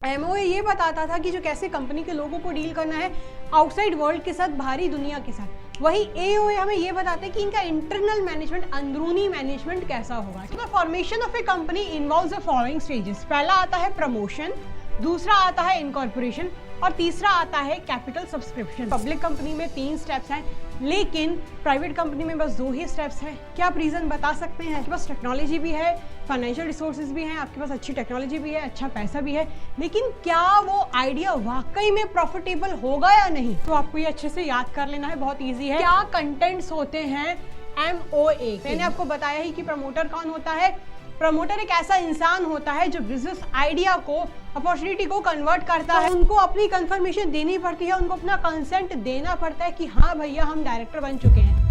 MOA ये बताता था कि जो कैसे कंपनी के लोगों को डील करना है आउटसाइड वर्ल्ड के साथ, बाहरी दुनिया के साथ। वही एओए हमें ये बताते हैं कि इनका इंटरनल मैनेजमेंट, अंदरूनी मैनेजमेंट कैसा होगा। The formation of a company involves the following stages. पहला आता है प्रमोशन, दूसरा आता है इनकॉर्पोरेशन और तीसरा आता है कैपिटल सब्सक्रिप्शन। पब्लिक कंपनी में 3 स्टेप्स हैं, लेकिन प्राइवेट कंपनी में बस 2 ही स्टेप्स हैं। क्या आप रीज़न बता सकते हैं? आपके पास टेक्नोलॉजी भी है, फाइनेंशियल रिसोर्सेज भी हैं, आपके पास अच्छी टेक्नोलॉजी भी है, अच्छा पैसा भी है, लेकिन क्या वो आइडिया वाकई में प्रॉफिटेबल होगा या नहीं? तो आपको ये अच्छे से याद कर लेना है, बहुत ईजी है। क्या कंटेंट्स होते हैं एमओए? मैंने आपको बताया ही कि प्रमोटर कौन होता है। प्रमोटर एक ऐसा इंसान होता है जो बिजनेस आइडिया को, अपॉर्चुनिटी को कन्वर्ट करता है। उनको अपनी कंफर्मेशन देनी पड़ती है, उनको अपना कंसेंट देना पड़ता है कि हाँ भैया हम डायरेक्टर बन चुके हैं।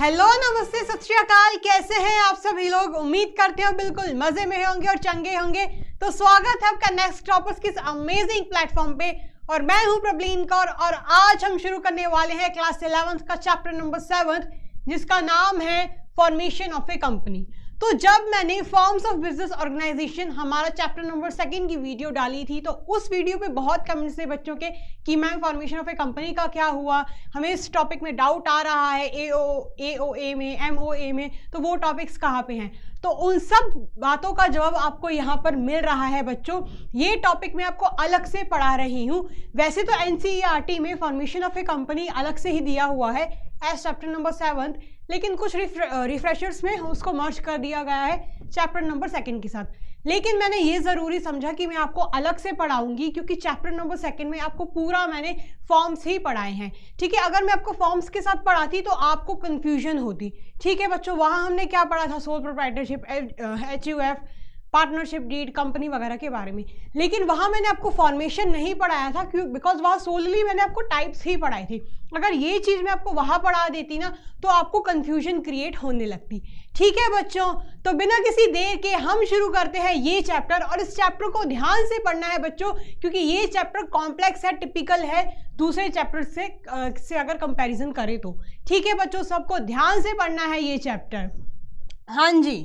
हेलो, नमस्ते, सत श्री अकाल, कैसे हैं आप सभी लोग? उम्मीद करते हो बिल्कुल मजे में होंगे और चंगे होंगे। तो स्वागत है आपका नेक्स्ट टॉपर्स के इस अमेजिंग प्लेटफॉर्म पे, और मैं हूं प्रबलीन कौर। और आज हम शुरू करने वाले हैं क्लास 11th का चैप्टर नंबर 7, जिसका नाम है फॉर्मेशन ऑफ ए कंपनी। तो जब मैंने फॉर्म्स ऑफ बिजनेस ऑर्गेनाइजेशन हमारा चैप्टर नंबर 2 की वीडियो डाली थी, तो उस वीडियो पे बहुत कमेंट्स थे बच्चों के कि ma'am formation of a company का क्या हुआ, हमें इस टॉपिक में डाउट आ रहा है, एओए में, एमओए में, तो वो टॉपिक्स कहाँ पे हैं। तो उन सब बातों का जवाब आपको यहाँ पर मिल रहा है बच्चों। ये टॉपिक मैं आपको अलग से पढ़ा रही हूँ। वैसे तो एनसीईआरटी में फॉर्मेशन ऑफ ए कंपनी अलग से ही दिया हुआ है एज चैप्टर नंबर 7, लेकिन कुछ रिफ्रेशर्स में उसको मर्ज कर दिया गया है चैप्टर नंबर 2 के साथ। लेकिन मैंने ये ज़रूरी समझा कि मैं आपको अलग से पढ़ाऊंगी, क्योंकि चैप्टर नंबर 2 में आपको पूरा मैंने फॉर्म्स ही पढ़ाए हैं। ठीक है, अगर मैं आपको फॉर्म्स के साथ पढ़ाती तो आपको कन्फ्यूजन होती। ठीक है बच्चों, वहाँ हमने क्या पढ़ा था, sole proprietorship, HUF, partnership deed, company वगैरह के बारे में। लेकिन वहाँ मैंने आपको फॉर्मेशन नहीं पढ़ाया था, क्यों? बिकॉज वहाँ सोलली मैंने आपको टाइप्स ही पढ़ाई थी। अगर ये चीज़ मैं आपको वहाँ पढ़ा देती ना, तो आपको कंफ्यूजन क्रिएट होने लगती। ठीक है बच्चों, तो बिना किसी देर के हम शुरू करते हैं ये चैप्टर। और इस चैप्टर को ध्यान से पढ़ना है बच्चों, क्योंकि ये चैप्टर कॉम्प्लेक्स है, टिपिकल है दूसरे चैप्टर से अगर कंपैरिजन करें तो। ठीक है बच्चों, सबको ध्यान से पढ़ना है ये चैप्टर। हाँ जी,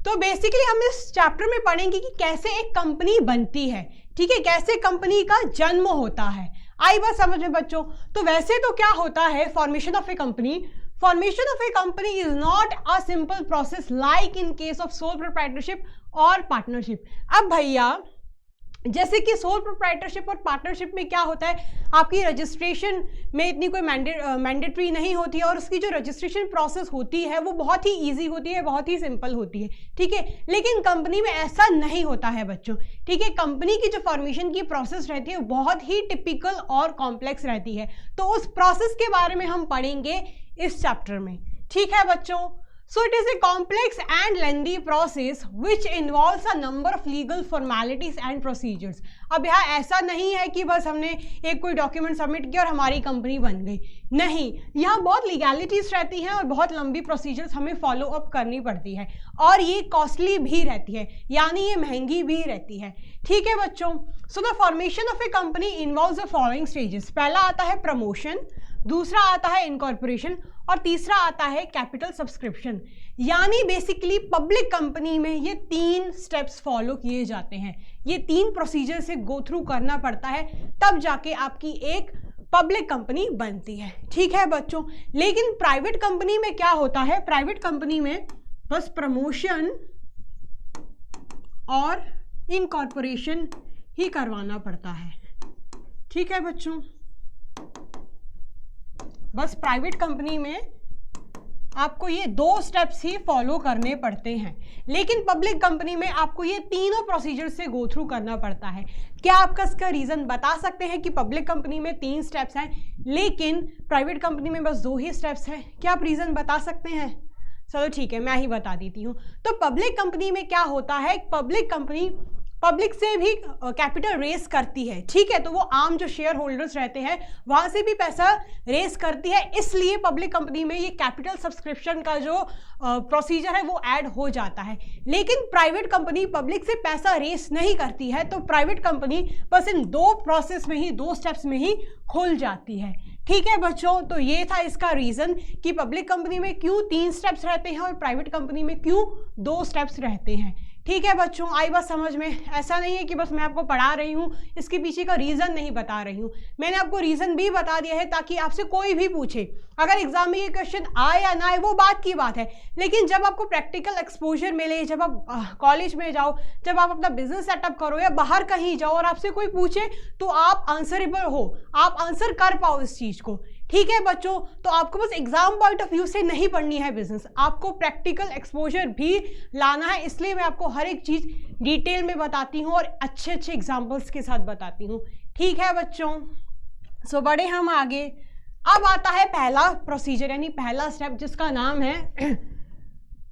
तो बेसिकली हम इस चैप्टर में पढ़ेंगे कि कैसे एक कंपनी बनती है। ठीक है, कैसे कंपनी का जन्म होता है। आई बात समझ में बच्चों? तो वैसे तो क्या होता है formation of a company? Formation of a company is not a simple process like in case of sole proprietorship और पार्टनरशिप। अब भैया, जैसे कि सोल प्रोप्राइटरशिप और पार्टनरशिप में क्या होता है, आपकी रजिस्ट्रेशन में इतनी कोई मैंडेटरी नहीं होती है, और उसकी जो रजिस्ट्रेशन प्रोसेस होती है वो बहुत ही इजी होती है, बहुत ही सिंपल होती है। ठीक है, लेकिन कंपनी में ऐसा नहीं होता है बच्चों। ठीक है, कंपनी की जो फॉर्मेशन की प्रोसेस रहती है बहुत ही टिपिकल और कॉम्प्लेक्स रहती है। तो उस प्रोसेस के बारे में हम पढ़ेंगे इस चैप्टर में। ठीक है बच्चों, so it is a complex and lengthy process which involves a number of legal formalities and procedures। अब यहाँ ऐसा नहीं है कि बस हमने एक कोई डॉक्यूमेंट सबमिट किया और हमारी कंपनी बन गई। नहीं, यहाँ बहुत लीगैलिटीज रहती हैं और बहुत लंबी प्रोसीजर्स हमें फॉलो अप करनी पड़ती है, और ये कॉस्टली भी रहती है, यानी ये महंगी भी रहती है। ठीक है बच्चों, so the formation of a company involves the following stages. पहला आता है प्रमोशन, दूसरा आता है इनकॉर्पोरेशन और तीसरा आता है कैपिटल सब्सक्रिप्शन। यानी बेसिकली पब्लिक कंपनी में ये 3 स्टेप्स फॉलो किए जाते हैं, ये 3 प्रोसीजर से गो थ्रू करना पड़ता है, तब जाके आपकी एक पब्लिक कंपनी बनती है। ठीक है बच्चों, लेकिन प्राइवेट कंपनी में क्या होता है? प्राइवेट कंपनी में बस प्रमोशन और इनकॉर्पोरेशन ही करवाना पड़ता है। ठीक है बच्चों, बस प्राइवेट कंपनी में आपको ये 2 स्टेप्स ही फॉलो करने पड़ते हैं, लेकिन पब्लिक कंपनी में आपको ये तीनों प्रोसीजर से गो थ्रू करना पड़ता है। क्या आपका इसका रीज़न बता सकते हैं कि पब्लिक कंपनी में 3 स्टेप्स हैं, लेकिन प्राइवेट कंपनी में बस 2 ही स्टेप्स हैं? क्या आप रीज़न बता सकते हैं? चलो ठीक है, मैं ही बता देती हूँ। तो पब्लिक कंपनी में क्या होता है, पब्लिक कंपनी पब्लिक से भी कैपिटल रेस करती है। ठीक है, तो वो आम जो शेयर होल्डर्स रहते हैं वहाँ से भी पैसा रेस करती है, इसलिए पब्लिक कंपनी में ये कैपिटल सब्सक्रिप्शन का जो प्रोसीजर है वो ऐड हो जाता है। लेकिन प्राइवेट कंपनी पब्लिक से पैसा रेस नहीं करती है, तो प्राइवेट कंपनी बस इन 2 प्रोसेस में ही, 2 स्टेप्स में ही खुल जाती है। ठीक है बच्चों, तो ये था इसका रीज़न कि पब्लिक कंपनी में क्यों 3 स्टेप्स रहते हैं और प्राइवेट कंपनी में क्यों 2 स्टेप्स रहते हैं। ठीक है बच्चों, आई बात समझ में? ऐसा नहीं है कि बस मैं आपको पढ़ा रही हूँ, इसके पीछे का रीज़न नहीं बता रही हूँ। मैंने आपको रीज़न भी बता दिया है ताकि आपसे कोई भी पूछे, अगर एग्जाम में ये क्वेश्चन आए या ना आए वो बात की बात है, लेकिन जब आपको प्रैक्टिकल एक्सपोजर मिले, जब आप कॉलेज में जाओ, जब आप अपना बिजनेस सेटअप करो या बाहर कहीं जाओ और आपसे कोई पूछे तो आप आंसरेबल हो, आप आंसर कर पाओ इस चीज़ को। ठीक है बच्चों, तो आपको बस एग्जाम पॉइंट ऑफ व्यू से नहीं पढ़नी है बिजनेस, आपको प्रैक्टिकल एक्सपोजर भी लाना है। इसलिए मैं आपको हर एक चीज़ डिटेल में बताती हूँ और अच्छे अच्छे एग्जाम्पल्स के साथ बताती हूँ। ठीक है बच्चों, सो बढ़े हम आगे। अब आता है पहला प्रोसीजर यानी पहला स्टेप, जिसका नाम है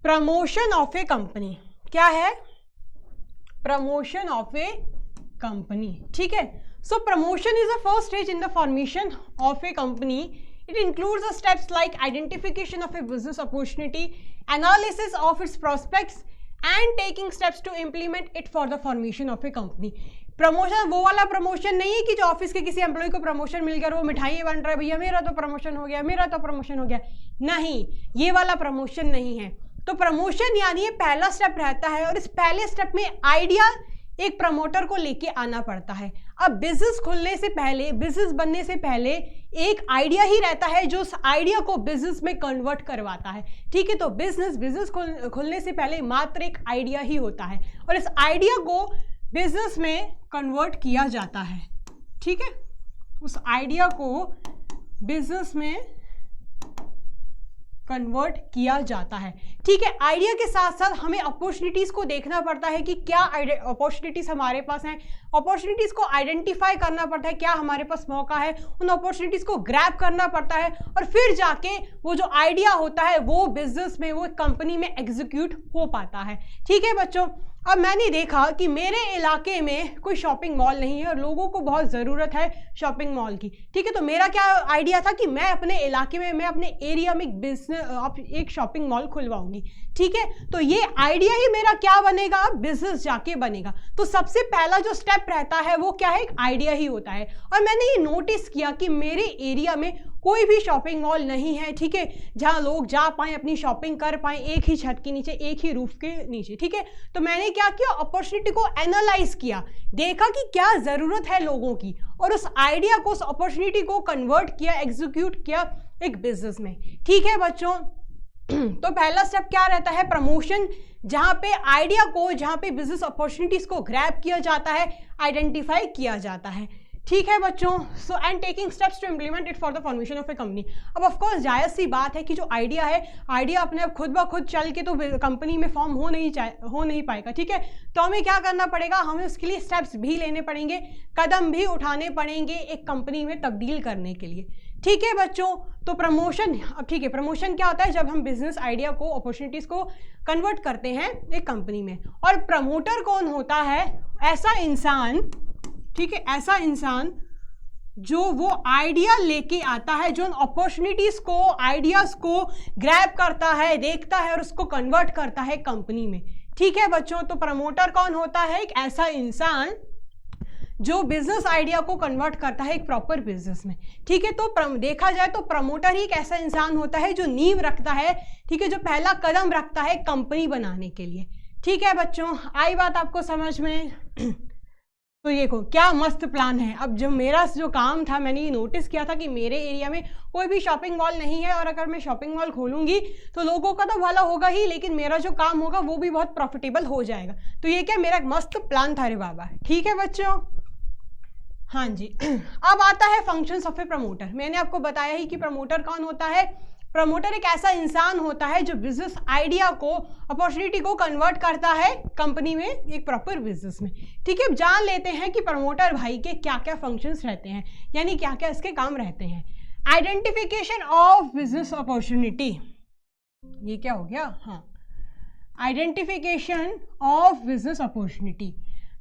प्रमोशन ऑफ ए कंपनी। क्या है? Promotion of a company. ठीक है, so promotion is the first stage in the formation of a company. It includes the steps like identification of a business opportunity, analysis of its prospects and taking steps to implement it for the formation of a company. Promotion वो वाला promotion नहीं है कि जो office के किसी employ को promotion मिल गया, वो मिठाई बन रहा है, भैया मेरा तो प्रमोशन हो गया, मेरा तो प्रमोशन हो गया। नहीं, ये वाला प्रमोशन नहीं है। तो प्रमोशन यानी ये पहला स्टेप रहता है और इस पहले स्टेप में आइडिया एक प्रमोटर को लेके आना पड़ता है। अब बिजनेस खुलने से पहले, बिजनेस बनने से पहले एक आइडिया ही रहता है जो उस आइडिया को बिजनेस में कन्वर्ट करवाता है। ठीक है, तो बिजनेस खुलने से पहले मात्र एक आइडिया ही होता है और इस आइडिया को बिजनेस में कन्वर्ट किया जाता है। ठीक है, उस आइडिया को बिजनेस में कन्वर्ट किया जाता है। ठीक है, आइडिया के साथ साथ हमें अपॉर्चुनिटीज़ को देखना पड़ता है कि क्या अपॉर्चुनिटीज़ हमारे पास हैं, अपॉर्चुनिटीज़ को आइडेंटिफाई करना पड़ता है, क्या हमारे पास मौका है, उन अपॉर्चुनिटीज़ को ग्रैब करना पड़ता है और फिर जाके वो जो आइडिया होता है वो बिजनेस में, वो कंपनी में एग्जीक्यूट हो पाता है। ठीक है बच्चों, अब मैंने देखा कि मेरे इलाके में कोई शॉपिंग मॉल नहीं है और लोगों को बहुत ज़रूरत है शॉपिंग मॉल की। ठीक है, तो मेरा क्या आइडिया था कि मैं अपने इलाके में, मैं अपने एरिया में एक शॉपिंग मॉल खुलवाऊंगी। ठीक है, तो ये आइडिया ही मेरा क्या बनेगा, अब बिजनेस जाके बनेगा। तो सबसे पहला जो स्टेप रहता है वो क्या है, एक आइडिया ही होता है। और मैंने ये नोटिस किया कि मेरे एरिया में कोई भी शॉपिंग मॉल नहीं है। ठीक है, जहाँ लोग जा पाएँ, अपनी शॉपिंग कर पाएँ एक ही छत के नीचे, एक ही रूफ के नीचे। ठीक है, तो मैंने क्या किया, अपॉर्चुनिटी को एनालाइज किया, देखा कि क्या ज़रूरत है लोगों की और उस आइडिया को, उस अपॉर्चुनिटी को कन्वर्ट किया, एग्जीक्यूट किया एक बिजनेस में। ठीक है बच्चों, तो पहला स्टेप क्या रहता है, प्रमोशन, जहाँ पे आइडिया को, जहाँ पे बिजनेस अपॉर्चुनिटीज़ को ग्रैब किया जाता है, आइडेंटिफाई किया जाता है। ठीक है बच्चों, so and taking steps to implement it for the formation of a company. अब ऑफ कोर्स जायज़ सी बात है कि जो आइडिया है, आइडिया अपने आप खुद ब खुद चल के तो कंपनी में फॉर्म हो नहीं पाएगा। ठीक है, तो हमें क्या करना पड़ेगा, हमें उसके लिए स्टेप्स भी लेने पड़ेंगे, कदम भी उठाने पड़ेंगे एक कंपनी में तब्दील करने के लिए। ठीक है बच्चों, तो प्रमोशन, अब ठीक है, प्रमोशन क्या होता है, जब हम बिजनेस आइडिया को, अपॉर्चुनिटीज़ को कन्वर्ट करते हैं एक कंपनी में। और प्रमोटर कौन होता है, ऐसा इंसान, ठीक है, ऐसा इंसान जो वो आइडिया लेके आता है, जो उन अपॉर्चुनिटीज़ को, आइडियाज़ को ग्रैब करता है, देखता है और उसको कन्वर्ट करता है कंपनी में। ठीक है बच्चों, तो प्रमोटर कौन होता है, एक ऐसा इंसान जो बिजनेस आइडिया को कन्वर्ट करता है एक प्रॉपर बिजनेस में। ठीक है, तो देखा जाए तो प्रमोटर ही एक ऐसा इंसान होता है जो नींव रखता है, ठीक है, जो पहला कदम रखता है कंपनी बनाने के लिए। ठीक है बच्चों, आई बात आपको समझ में? तो देखो क्या मस्त प्लान है। अब जो मेरा जो काम था, मैंने ये नोटिस किया था कि मेरे एरिया में कोई भी शॉपिंग मॉल नहीं है और अगर मैं शॉपिंग मॉल खोलूंगी तो लोगों का तो भला होगा ही, लेकिन मेरा जो काम होगा वो भी बहुत प्रॉफिटेबल हो जाएगा। तो ये क्या मेरा मस्त प्लान था रे बाबा। ठीक है बच्चों, हाँ जी। अब आता है फंक्शंस ऑफ ए प्रमोटर। मैंने आपको बताया ही कि प्रमोटर कौन होता है। प्रमोटर एक ऐसा इंसान होता है जो बिजनेस आइडिया को, अपॉर्चुनिटी को कन्वर्ट करता है कंपनी में, एक प्रॉपर बिजनेस में। ठीक है, जान लेते हैं कि प्रमोटर भाई के क्या क्या फंक्शंस रहते हैं, यानी क्या क्या इसके काम रहते हैं। आइडेंटिफिकेशन ऑफ बिजनेस अपॉर्चुनिटी, ये क्या हो गया, हाँ, identification of business opportunity.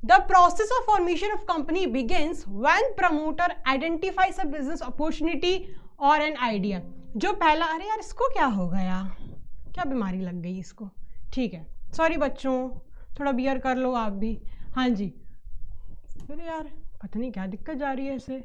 The process of formation of company begins when promoter identifies a business opportunity or an idea. जो पहला, अरे यार इसको क्या हो गया, क्या बीमारी लग गई इसको। ठीक है, सॉरी बच्चों, थोड़ा बियर कर लो आप भी। हाँ जी, अरे यार पता नहीं क्या दिक्कत जा रही है इसे।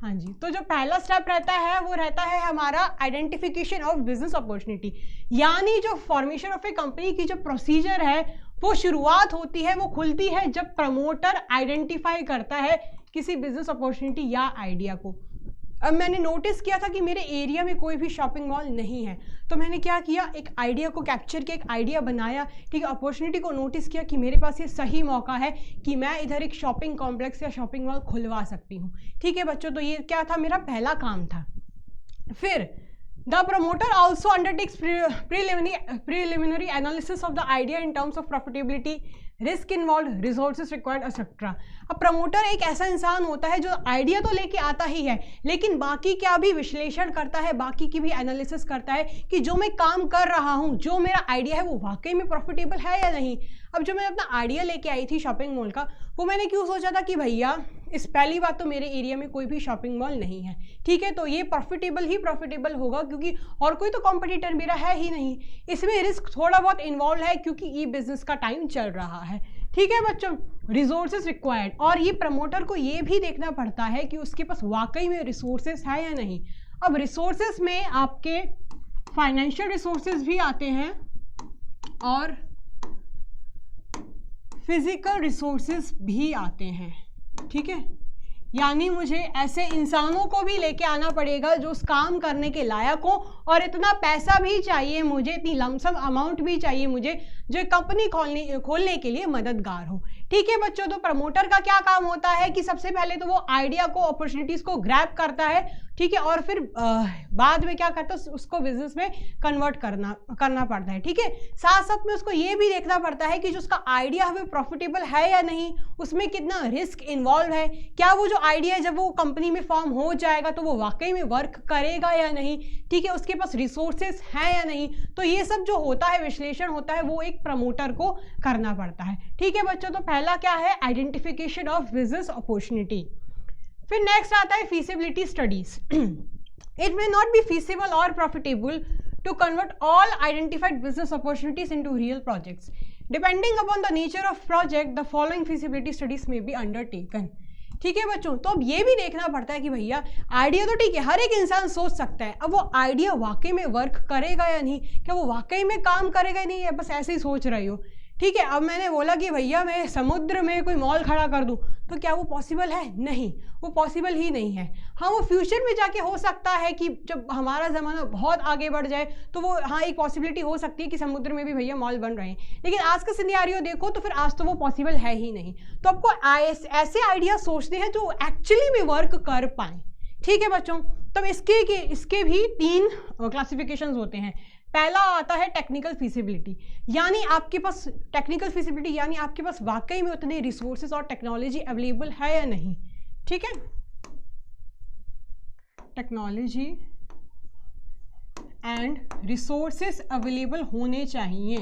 हाँ जी, तो जो पहला स्टेप रहता है वो रहता है हमारा आइडेंटिफिकेशन ऑफ बिजनेस अपॉर्चुनिटी, यानी जो फॉर्मेशन ऑफ ए कंपनी की जो प्रोसीजर है वो शुरुआत होती है, वो खुलती है जब प्रमोटर आइडेंटिफाई करता है किसी बिजनेस अपॉर्चुनिटी या आइडिया को। अब मैंने नोटिस किया था कि मेरे एरिया में कोई भी शॉपिंग मॉल नहीं है, तो मैंने क्या किया, एक आइडिया को कैप्चर किया, एक आइडिया बनाया, ठीक है, अपॉर्चुनिटी को नोटिस किया कि मेरे पास ये सही मौका है कि मैं इधर एक शॉपिंग कॉम्प्लेक्स या शॉपिंग मॉल खुलवा सकती हूँ। ठीक है बच्चों, तो ये क्या था, मेरा पहला काम था। फिर the promoter also undertakes preliminary analysis of the idea in terms of profitability, risk involve, resources required etcetera. अब प्रमोटर एक ऐसा इंसान होता है जो आइडिया तो लेके आता ही है, लेकिन बाकी क्या भी विश्लेषण करता है, बाकी की भी एनालिसिस करता है कि जो मैं काम कर रहा हूँ, जो मेरा आइडिया है वो वाकई में प्रॉफिटेबल है या नहीं। अब जो मैं अपना आइडिया लेके आई थी शॉपिंग मॉल का, वो मैंने क्यों सोचा था कि भैया इस पहली बात तो मेरे एरिया में कोई भी शॉपिंग मॉल नहीं है, ठीक है, तो ये प्रॉफिटेबल होगा क्योंकि और कोई तो कॉम्पिटिटर मेरा है ही नहीं। इसमें रिस्क थोड़ा बहुत इन्वॉल्व है क्योंकि ई बिजनेस का टाइम चल रहा है। ठीक है बच्चों, रिसोर्सेज रिक्वायर्ड, और ये प्रमोटर को ये भी देखना पड़ता है कि उसके पास वाकई में रिसोर्सेज है या नहीं। अब रिसोर्सेज में आपके फाइनेंशियल रिसोर्सेज भी आते हैं और फिजिकल रिसोर्सेज भी आते हैं। ठीक है, यानी मुझे ऐसे इंसानों को भी लेके आना पड़ेगा जो उस काम करने के लायक हो, और इतना पैसा भी चाहिए मुझे, इतनी लमसम अमाउंट भी चाहिए मुझे जो कंपनी खोलने के लिए मददगार हो। ठीक है बच्चों, तो प्रमोटर का क्या काम होता है कि सबसे पहले तो वो आइडिया को, अपॉर्चुनिटीज को ग्रैब करता है, ठीक है, और फिर बाद में क्या करता है, उसको बिजनेस में कन्वर्ट करना पड़ता है। ठीक है, साथ साथ में उसको ये भी देखना पड़ता है कि जो उसका आइडिया है वो प्रॉफिटेबल है या नहीं, उसमें कितना रिस्क इन्वॉल्व है, क्या वो जो आइडिया है जब वो कंपनी में फॉर्म हो जाएगा तो वो वाकई में वर्क करेगा या नहीं, ठीक है, उसके पास रिसोर्सेज हैं या नहीं। तो ये सब जो होता है, विश्लेषण होता है, वो एक प्रमोटर को करना पड़ता है। ठीक है बच्चों, तो पहला क्या है, आइडेंटिफिकेशन ऑफ बिजनेस अपॉर्चुनिटी। फिर नेक्स्ट आता है feasibility studies. It may not be feasible और profitable to convert all identified business opportunities into real projects. Depending upon the nature of project the following feasibility studies may be undertaken. ठीक है बच्चों, तो अब ये भी देखना पड़ता है कि भैया आइडिया तो ठीक है, हर एक इंसान सोच सकता है, अब वो आइडिया वाकई में वर्क करेगा या नहीं, क्या वो वाकई में काम करेगा या नहीं, है बस ऐसे ही सोच रही हो। ठीक है, अब मैंने बोला कि भैया मैं समुद्र में कोई मॉल खड़ा कर दूं, तो क्या वो पॉसिबल है? नहीं, वो पॉसिबल ही नहीं है। हाँ, वो फ्यूचर में जाके हो सकता है कि जब हमारा ज़माना बहुत आगे बढ़ जाए तो वो, हाँ, एक पॉसिबिलिटी हो सकती है कि समुद्र में भी भैया मॉल बन रहे हैं, लेकिन आज का सिनेरियो देखो तो फिर आज तो वो पॉसिबल है ही नहीं। तो आपको ऐसे आइडिया सोचते हैं जो एक्चुअली में वर्क कर पाए। ठीक है बच्चों, तब इसके भी 3 क्लासिफिकेशंस होते हैं। पहला आता है टेक्निकल फीसिबिलिटी, यानी आपके पास टेक्निकल फीसिबिलिटी यानी आपके पास वाकई में उतने रिसोर्सेज और टेक्नोलॉजी अवेलेबल है या नहीं। ठीक है, टेक्नोलॉजी एंड रिसोर्सेज अवेलेबल होने चाहिए।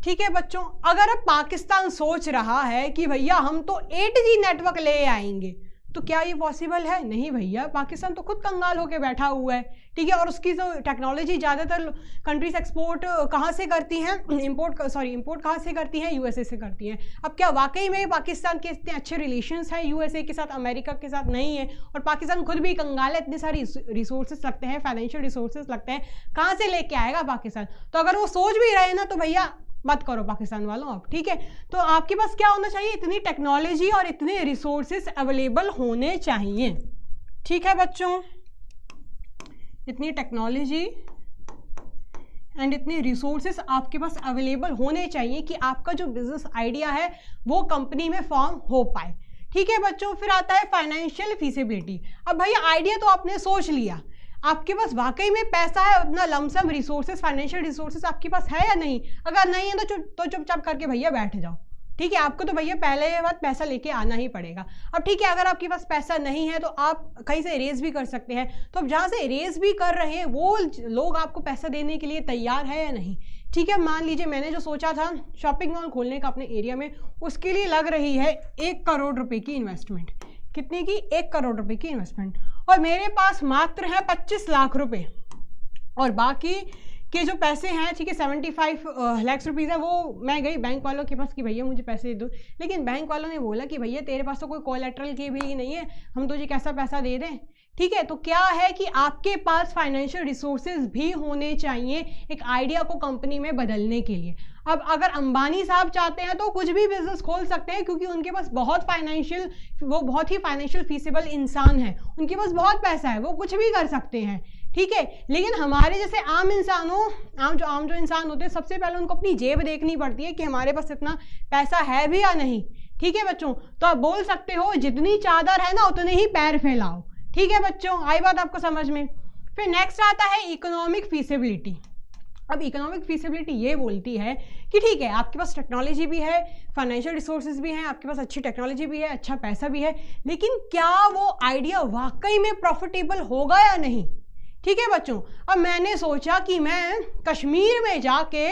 ठीक है बच्चों, अगर अब पाकिस्तान सोच रहा है कि भैया हम तो 8G नेटवर्क ले आएंगे, तो क्या ये पॉसिबल है? नहीं भैया, पाकिस्तान तो खुद कंगाल होके बैठा हुआ है। ठीक है, और उसकी जो टेक्नोलॉजी ज़्यादातर कंट्रीज एक्सपोर्ट कहाँ से करती हैं, इंपोर्ट कहाँ से करती हैं? यूएसए से करती हैं। अब क्या वाकई में पाकिस्तान के इतने अच्छे रिलेशंस हैं यूएसए के साथ, अमेरिका के साथ? नहीं है, और पाकिस्तान खुद भी कंगाल है, इतने सारे रिसोर्सेज लगते हैं, फाइनेंशियल रिसोर्सेज लगते हैं, कहाँ से लेके आएगा पाकिस्तान? तो अगर वो सोच भी रहे ना, तो भैया मत करो पाकिस्तान वालों आप। ठीक है, तो आपके पास क्या होना चाहिए? इतनी टेक्नोलॉजी और इतने रिसोर्सेज अवेलेबल होने चाहिए। ठीक है बच्चों, इतनी टेक्नोलॉजी एंड इतने रिसोर्सेज आपके पास अवेलेबल होने चाहिए कि आपका जो बिजनेस आइडिया है वो कंपनी में फॉर्म हो पाए। ठीक है बच्चों, फिर आता है फाइनेंशियल फीसिबिलिटी। अब भैया आइडिया तो आपने सोच लिया, आपके पास वाकई में पैसा है, उतना लमसम रिसोर्सेज, फाइनेंशियल रिसोर्सेज आपके पास है या नहीं? अगर नहीं है तो चुपचाप करके भैया बैठ जाओ। ठीक है, आपको तो भैया पहले ये बात पैसा लेके आना ही पड़ेगा। अब ठीक है, अगर आपके पास पैसा नहीं है तो आप कहीं से रेज भी कर सकते हैं, तो अब जहाँ से रेज भी कर रहे हैं वो लोग आपको पैसा देने के लिए तैयार है या नहीं? ठीक है, मान लीजिए मैंने जो सोचा था शॉपिंग मॉल खोलने का अपने एरिया में, उसके लिए लग रही है 1 करोड़ रुपए की इन्वेस्टमेंट। कितने की? 1 करोड़ रुपए की इन्वेस्टमेंट, और मेरे पास मात्र है 25 लाख रुपए, और बाकी के जो पैसे हैं, ठीक है, 75 लाख रुपीज़ है, वो मैं गई बैंक वालों के पास कि भैया मुझे पैसे दे दो, लेकिन बैंक वालों ने बोला कि भैया तेरे पास तो कोई कोलैटरल के भी नहीं है, हम तुझे कैसा पैसा दे दें। ठीक है, तो क्या है कि आपके पास फाइनेंशियल रिसोर्सेज भी होने चाहिए एक आइडिया को कंपनी में बदलने के लिए। अब अगर अंबानी साहब चाहते हैं तो कुछ भी बिजनेस खोल सकते हैं, क्योंकि उनके पास वो बहुत ही फाइनेंशियल फीसिबल इंसान है, उनके पास बहुत पैसा है, वो कुछ भी कर सकते हैं। ठीक है, लेकिन हमारे जैसे आम जो इंसान होते हैं, सबसे पहले उनको अपनी जेब देखनी पड़ती है कि हमारे पास इतना पैसा है भी या नहीं। ठीक है बच्चों, तो आप बोल सकते हो जितनी चादर है ना उतने ही पैर फैलाओ। ठीक है बच्चों, आई बात आपको समझ में। फिर नेक्स्ट आता है इकोनॉमिक फीसिबिलिटी। अब इकोनॉमिक फीसिबिलिटी ये बोलती है कि ठीक है, आपके पास टेक्नोलॉजी भी है, फाइनेंशियल रिसोर्सेज भी हैं, आपके पास अच्छी टेक्नोलॉजी भी है, अच्छा पैसा भी है, लेकिन क्या वो आइडिया वाकई में प्रॉफिटेबल होगा या नहीं। ठीक है बच्चों, अब मैंने सोचा कि मैं कश्मीर में जाके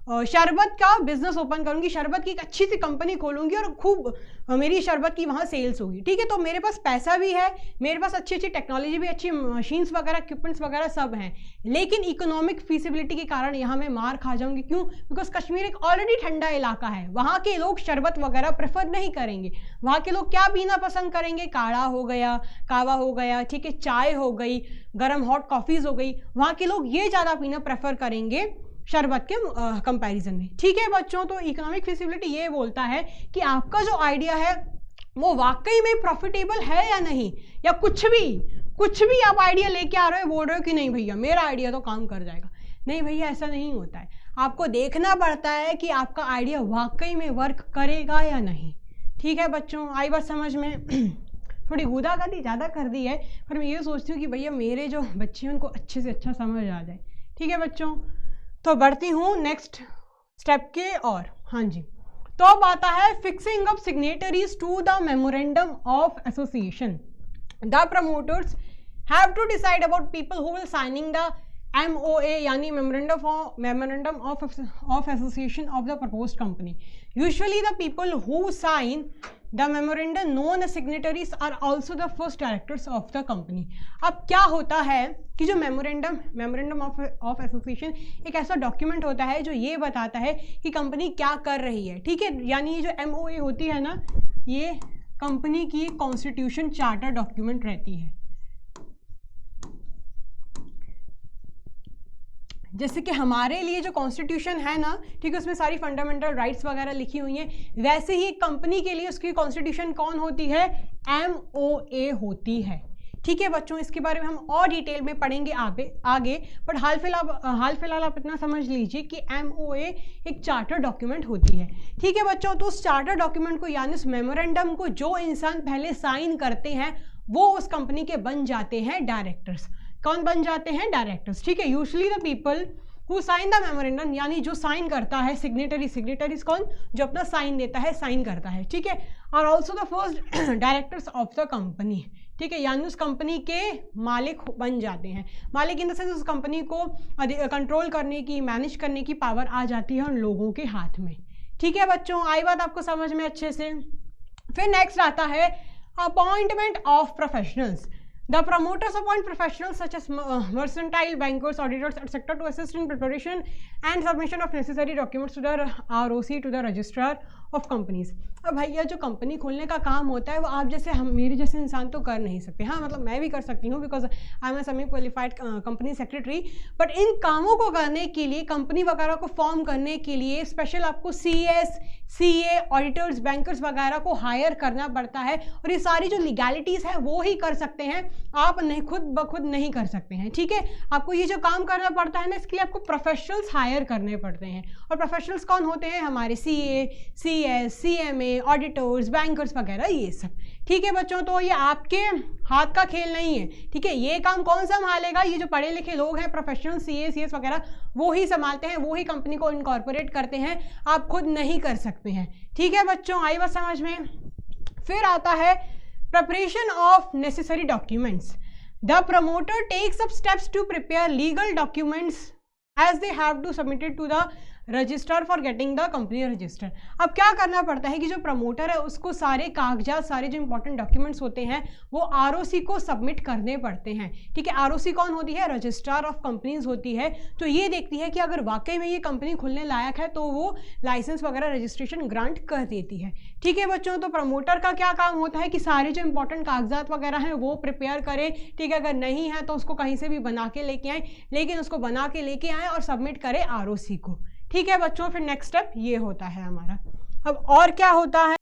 शरबत का बिजनेस ओपन करूंगी, शरबत की एक अच्छी सी कंपनी खोलूंगी और खूब मेरी शरबत की वहाँ सेल्स होगी। ठीक है, तो मेरे पास पैसा भी है, मेरे पास अच्छी अच्छी टेक्नोलॉजी भी, अच्छी मशीन्स वगैरह, इक्विपमेंट्स वगैरह सब हैं, लेकिन इकोनॉमिक फीसिबिलिटी के कारण यहाँ मैं मार खा जाऊंगी। क्यों? बिकॉज कश्मीर एक ऑलरेडी ठंडा इलाका है, वहाँ के लोग शरबत वगैरह प्रेफर नहीं करेंगे। वहाँ के लोग क्या पीना पसंद करेंगे? काढ़ा हो गया, कावा हो गया, ठीक है, चाय हो गई, गर्म हॉट कॉफ़ीज़ हो गई, वहाँ के लोग ये ज़्यादा पीना प्रेफर करेंगे शरबत के कंपैरिजन में। ठीक है बच्चों, तो इकोनॉमिक फीसिबिलिटी ये बोलता है कि आपका जो आइडिया है वो वाकई में प्रॉफिटेबल है या नहीं, या कुछ भी आप आइडिया लेके आ रहे हो, बोल रहे हो कि नहीं भैया मेरा आइडिया तो काम कर जाएगा। नहीं भैया, ऐसा नहीं होता है। आपको देखना पड़ता है कि आपका आइडिया वाकई में वर्क करेगा या नहीं। ठीक है बच्चों, आई बात समझ में। थोड़ी गुदागर्दी ज़्यादा कर दी है, पर मैं ये सोचती हूँ कि भैया मेरे जो बच्चे हैं उनको अच्छे से अच्छा समझ आ जाए। ठीक है बच्चों, तो बढ़ती हूँ नेक्स्ट स्टेप के और। हाँ जी, तो अब आता है fixing up signatories to the memorandum of association. The promoters have to decide about people who will signing the MOA यानी memorandum of association of the proposed company. Usually the people who sign the memorandum known as signatories are also the first directors of the company. अब क्या होता है कि जो memorandum of association एक ऐसा document होता है जो ये बताता है कि कंपनी क्या कर रही है। ठीक है, यानी ये जो MOA होती है ना, ये कंपनी की कॉन्स्टिट्यूशन चार्टर डॉक्यूमेंट रहती है। जैसे कि हमारे लिए जो कॉन्स्टिट्यूशन है ना, ठीक है, उसमें सारी फंडामेंटल राइट्स वगैरह लिखी हुई हैं, वैसे ही एक कंपनी के लिए उसकी कॉन्स्टिट्यूशन कौन होती है? MOA होती है। ठीक है बच्चों, इसके बारे में हम और डिटेल में पढ़ेंगे आगे, बट हाल फिलहाल आप इतना समझ लीजिए कि MOA एक चार्टर डॉक्यूमेंट होती है। ठीक है बच्चों, तो उस चार्टर डॉक्यूमेंट को यानी उस मेमोरेंडम को जो इंसान पहले साइन करते हैं वो उस कंपनी के बन जाते हैं डायरेक्टर्स। कौन बन जाते हैं? डायरेक्टर्स। ठीक है, usually the people who sign the memorandum, यानी जो साइन करता है, सिग्नेटरीज कौन? जो अपना साइन देता है, साइन करता है। ठीक है, और also the first directors of the company. ठीक है, यानी उस कंपनी के मालिक बन जाते हैं। मालिक इन द सेंस उस कंपनी को कंट्रोल करने की, मैनेज करने की पावर आ जाती है उन लोगों के हाथ में। ठीक है बच्चों, आई बात आपको समझ में अच्छे से। फिर नेक्स्ट आता है appointment of professionals. The promoters appoint professionals such as mercantile bankers, auditors, etc. to assist in preparation and submission of necessary documents to the ROC, to the registrar of companies. अब भैया जो company खोलने का काम होता है वो आप जैसे मेरे जैसे इंसान तो कर नहीं सकते। हाँ, मतलब मैं भी कर सकती हूँ because I am a semi qualified company secretary, but इन कामों को करने के लिए, कंपनी वगैरह को फॉर्म करने के लिए स्पेशल आपको CS, CA, ऑडिटर्स, बैंकर्स वगैरह को हायर करना पड़ता है, और ये सारी जो लीगैलिटीज़ है वो ही कर सकते हैं, आप नहीं खुद ब खुद नहीं कर सकते हैं। ठीक है, आपको ये जो काम करना पड़ता है ना, इसके लिए आपको प्रोफेशनल्स हायर करने पड़ते हैं। और प्रोफेशनल्स कौन होते हैं? हमारे CA, CS, CMA, auditors, bankers वगैरह, ये सब। ठीक है बच्चों, तो ये आपके हाथ का खेल नहीं है। ठीक है, ये काम कौन संभालेगा? ये जो पढ़े लिखे लोग हैं, प्रोफेशनल CA, CS वगैरह, वो ही संभालते हैं, वो ही कंपनी को इनकॉर्पोरेट करते हैं, आप खुद नहीं कर सकते हैं। ठीक है बच्चों, आई बात समझ में। फिर आता है preparation of necessary documents. The promoter takes up steps to prepare legal documents as they have to submit it to the register for getting the company register. अब क्या करना पड़ता है कि जो प्रमोटर है उसको सारे कागजात, सारे जो इंपॉर्टेंट डॉक्यूमेंट्स होते हैं वो आरओसी को सबमिट करने पड़ते हैं। ठीक है, आरओसी कौन होती है? रजिस्ट्रार ऑफ कंपनीज होती है। तो ये देखती है कि अगर वाकई में ये कंपनी खुलने लायक है तो वो लाइसेंस वगैरह रजिस्ट्रेशन ग्रांट कर देती है। ठीक है बच्चों, तो प्रमोटर का क्या काम होता है कि सारे जो इंपॉर्टेंट कागजात वगैरह हैं वो प्रिपेयर करे। ठीक है, अगर नहीं है तो उसको कहीं से भी बना के लेके आए, लेकिन उसको बना के लेके आए और सबमिट करे आरओसी को। ठीक है बच्चों, फिर नेक्स्ट स्टेप ये होता है हमारा। अब और क्या होता है?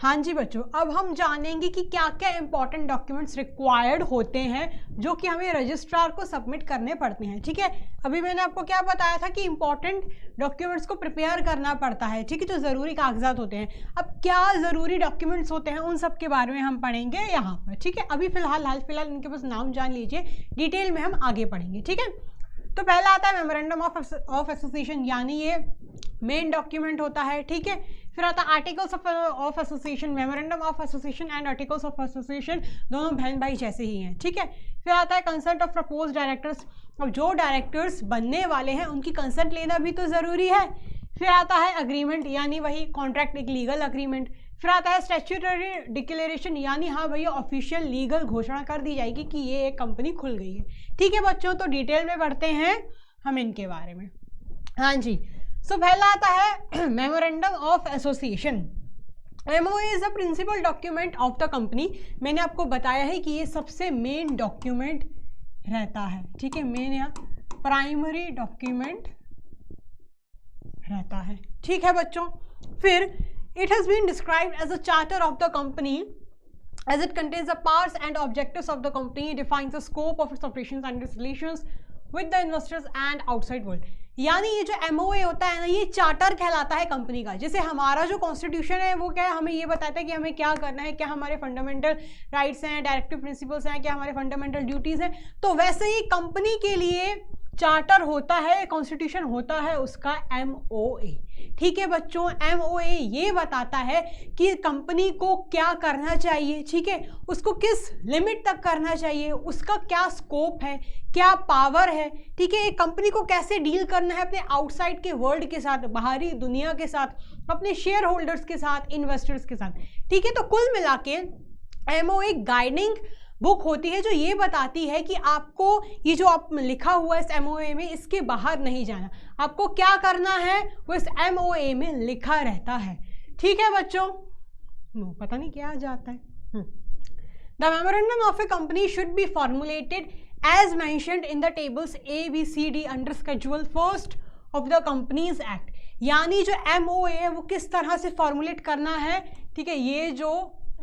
हाँ जी बच्चों, अब हम जानेंगे कि क्या क्या इंपॉर्टेंट डॉक्यूमेंट्स रिक्वायर्ड होते हैं जो कि हमें रजिस्ट्रार को सबमिट करने पड़ते हैं। ठीक है, अभी मैंने आपको क्या बताया था कि इंपॉर्टेंट डॉक्यूमेंट्स को प्रिपेयर करना पड़ता है। ठीक है, जो ज़रूरी कागजात होते हैं। अब क्या ज़रूरी डॉक्यूमेंट्स होते हैं उन सब के बारे में हम पढ़ेंगे यहाँ पर। ठीक है, अभी फिलहाल इनके बस नाम जान लीजिए, डिटेल में हम आगे पढ़ेंगे। ठीक है, तो पहला आता है मेमोरेंडम ऑफ एसोसिएशन, यानी ये मेन डॉक्यूमेंट होता है। ठीक है, फिर आता है articles of association. Memorandum of association and articles of association दोनों बहन भाई जैसे ही हैं। ठीक है, फिर आता है कंसल्ट ऑफ प्रपोज डायरेक्टर्स। अब जो डायरेक्टर्स बनने वाले हैं उनकी कंसल्ट लेना भी तो ज़रूरी है। फिर आता है अग्रीमेंट, यानी वही कॉन्ट्रैक्ट, एक लीगल अग्रीमेंट। फिर आता है स्टैट्यूटरी डिक्लेरेशन, यानी हाँ भैया ऑफिशियल लीगल घोषणा कर दी जाएगी कि ये एक कंपनी खुल गई है। ठीक है बच्चों, तो डिटेल में पढ़ते हैं हम इनके बारे में। हाँ जी, सो पहला आता है memorandum of association. MOA is the principal document of the company. मैंने आपको बताया है कि ये सबसे मेन डॉक्यूमेंट रहता है। ठीक है, मेन या प्राइमरी डॉक्यूमेंट रहता है। ठीक है बच्चों, फिर it has been described as a charter of the company as it contains the powers and objectives of the company, defines the scope of its operations and its relations with the investors and outside world। यानी ये जो MOA होता है ना, ये charter कहलाता है company का। जैसे हमारा जो कॉन्स्टिट्यूशन है वो क्या है, हमें ये बताता है कि हमें क्या करना है, क्या हमारे फंडामेंटल राइट्स हैं, डायरेक्टिव प्रिंसिपल्स हैं, क्या हमारे फंडामेंटल ड्यूटीज़ हैं। तो वैसे ही कंपनी के लिए चार्टर होता है, कॉन्स्टिट्यूशन होता है उसका MOA। ठीक है बच्चों, MOA ये बताता है कि कंपनी को क्या करना चाहिए। ठीक है, उसको किस लिमिट तक करना चाहिए, उसका क्या स्कोप है, क्या पावर है। ठीक है, एक कंपनी को कैसे डील करना है अपने आउटसाइड के वर्ल्ड के साथ, बाहरी दुनिया के साथ, अपने शेयर होल्डर्स के साथ, इन्वेस्टर्स के साथ। ठीक है, तो कुल मिला के MOA गाइडिंग बुक होती है जो ये बताती है कि आपको ये जो आप लिखा हुआ है इस MOA में, इसके बाहर नहीं जाना। आपको क्या करना है वो इस MOA में लिखा रहता है। ठीक है बच्चों, पता नहीं क्या जाता है। The memorandum of a company should be formulated as mentioned in the tables ABCD under schedule 1 of the companies act. यानी जो MOA है वो किस तरह से फॉर्मुलेट करना है। ठीक है, ये जो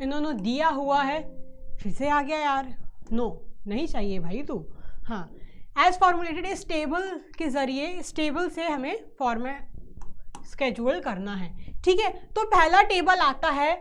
इन्होंने दिया हुआ है, फिर से आ गया यार, नो नहीं चाहिए भाई तू। हाँ, एज फॉर्मुलेटेड इस टेबल के जरिए, इस टेबल से हमें फॉर्मेट स्केड्यूल करना है। ठीक है, तो पहला टेबल आता है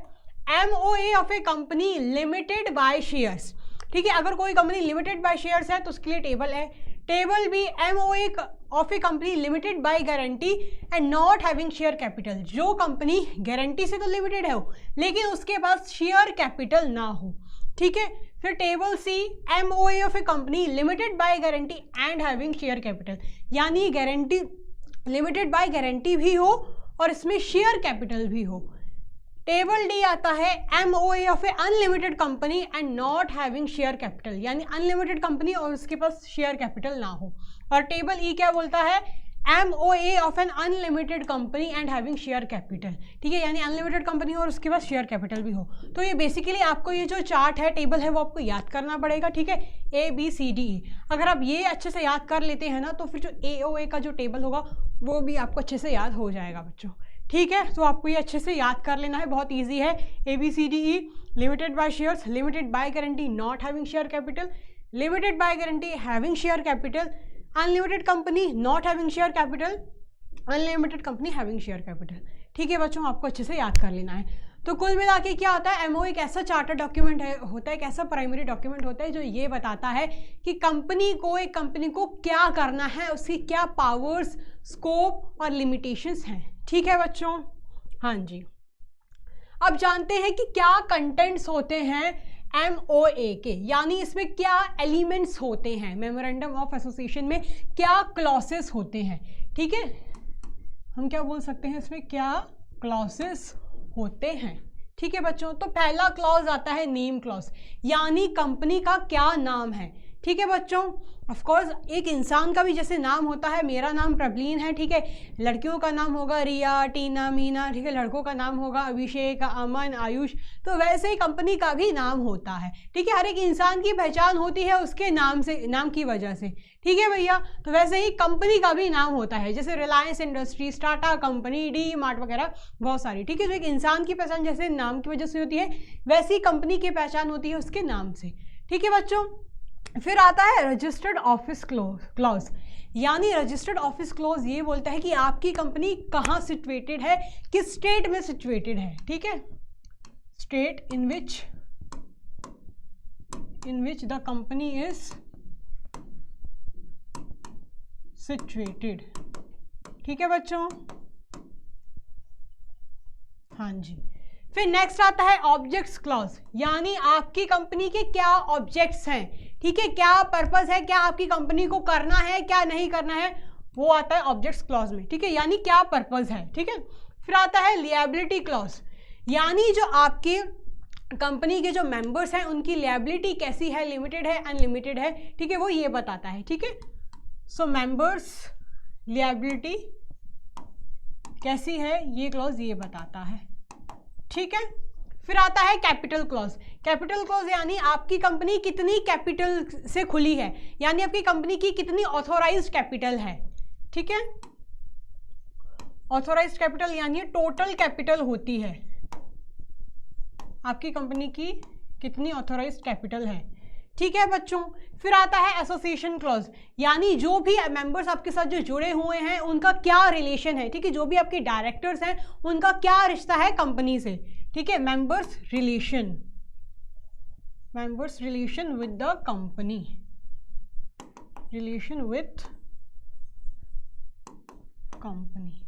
MOA of a company limited by shares. ठीक है, अगर कोई कंपनी लिमिटेड बाय शेयर्स है तो उसके लिए टेबल है। टेबल भी MOA of a company limited by guarantee and not having share capital. जो कंपनी गारंटी से तो लिमिटेड है लेकिन उसके पास शेयर कैपिटल ना हो। ठीक है, फिर table C MOA of a company limited by guarantee and having share capital, यानी गारंटी लिमिटेड बाय गारंटी भी हो और इसमें शेयर कैपिटल भी हो। टेबल D आता है MOA of A unlimited company and not having share capital, यानी अनलिमिटेड कंपनी और उसके पास शेयर कैपिटल ना हो। और टेबल E क्या बोलता है, MOA of an unlimited company and having share capital. ठीक है, यानी अनलिमिटेड कंपनी हो और उसके पास शेयर कैपिटल भी हो। तो ये बेसिकली आपको ये जो चार्ट है, टेबल है, वो आपको याद करना पड़ेगा। ठीक है, ABCD। अगर आप ये अच्छे से याद कर लेते हैं ना तो फिर जो AOA का जो टेबल होगा वो भी आपको अच्छे से याद हो जाएगा बच्चों। ठीक है, तो आपको ये अच्छे से याद कर लेना है, बहुत ईजी है। ABCDE, limited by shares, limited by guarantee not having share capital, limited by guarantee having share capital, unlimited company not having share capital, unlimited company having share capital. ठीक है बच्चों, आपको अच्छे से याद कर लेना है। तो कुल मिला के क्या होता है, MOA एक ऐसा चार्टर डॉक्यूमेंट होता है, एक ऐसा प्राइमरी डॉक्यूमेंट होता है जो ये बताता है कि कंपनी को, एक कंपनी को क्या करना है, उसकी क्या पावर्स, स्कोप और लिमिटेशंस हैं। ठीक है बच्चों, हाँ जी। अब जानते हैं कि क्या कंटेंट्स होते हैं MOA के, यानी इसमें क्या एलिमेंट्स होते हैं, मेमोरेंडम ऑफ एसोसिएशन में क्या क्लॉसेस होते हैं। ठीक है, हम क्या बोल सकते हैं इसमें, क्या क्लॉजेस होते हैं। ठीक है बच्चों, तो पहला क्लॉज आता है नेम क्लॉज, यानी कंपनी का क्या नाम है। ठीक है बच्चों, ऑफ कोर्स एक इंसान का भी जैसे नाम होता है, मेरा नाम प्रबलीन है, ठीक है, लड़कियों का नाम होगा रिया, टीना, मीना, ठीक है, लड़कों का नाम होगा अभिषेक, अमन, आयुष, तो वैसे ही कंपनी का भी नाम होता है। ठीक है, हर एक इंसान की पहचान होती है उसके नाम से, नाम की वजह से। ठीक है भैया, तो वैसे ही कंपनी का भी नाम होता है, जैसे Reliance industries, Tata company, D mart वगैरह बहुत सारी। ठीक है, जो एक इंसान की पहचान जैसे नाम की वजह से होती है, वैसी कंपनी की पहचान होती है उसके नाम से। ठीक है बच्चों, फिर आता है रजिस्टर्ड ऑफिस क्लॉज, यानी रजिस्टर्ड ऑफिस क्लॉज ये बोलता है कि आपकी कंपनी कहाँ सिचुएटेड है, किस स्टेट में सिचुएटेड है। ठीक है, state in which the company is situated. ठीक है बच्चों, हाँ जी। फिर नेक्स्ट आता है ऑब्जेक्ट्स क्लॉज, यानी आपकी कंपनी के क्या ऑब्जेक्ट्स हैं। ठीक है, क्या पर्पस है, क्या आपकी कंपनी को करना है, क्या नहीं करना है, वो आता है ऑब्जेक्ट्स क्लॉज में। ठीक है, यानी क्या पर्पस है। ठीक है, फिर आता है लिएबिलिटी क्लॉज, यानी जो आपके कंपनी के जो मेंबर्स हैं उनकी लिएबिलिटी कैसी है, लिमिटेड है, अनलिमिटेड है। ठीक है, वो ये बताता है। ठीक है, सो मेंबर्स लिएबिलिटी कैसी है, ये क्लॉज ये बताता है। ठीक है, फिर आता है कैपिटल क्लॉज। कैपिटल क्लॉज यानी आपकी कंपनी कितनी कैपिटल से खुली है, यानी आपकी कंपनी की कितनी ऑथोराइज्ड कैपिटल है। ठीक है, ऑथोराइज्ड कैपिटल यानी टोटल कैपिटल होती है, आपकी कंपनी की कितनी ऑथोराइज्ड कैपिटल है। ठीक है बच्चों, फिर आता है एसोसिएशन क्लॉज, यानी जो भी मेंबर्स आपके साथ जो जुड़े हुए हैं उनका क्या रिलेशन है। ठीक है, जो भी आपके डायरेक्टर्स हैं उनका क्या रिश्ता है कंपनी से। ठीक है, members relation with the company, relation with company.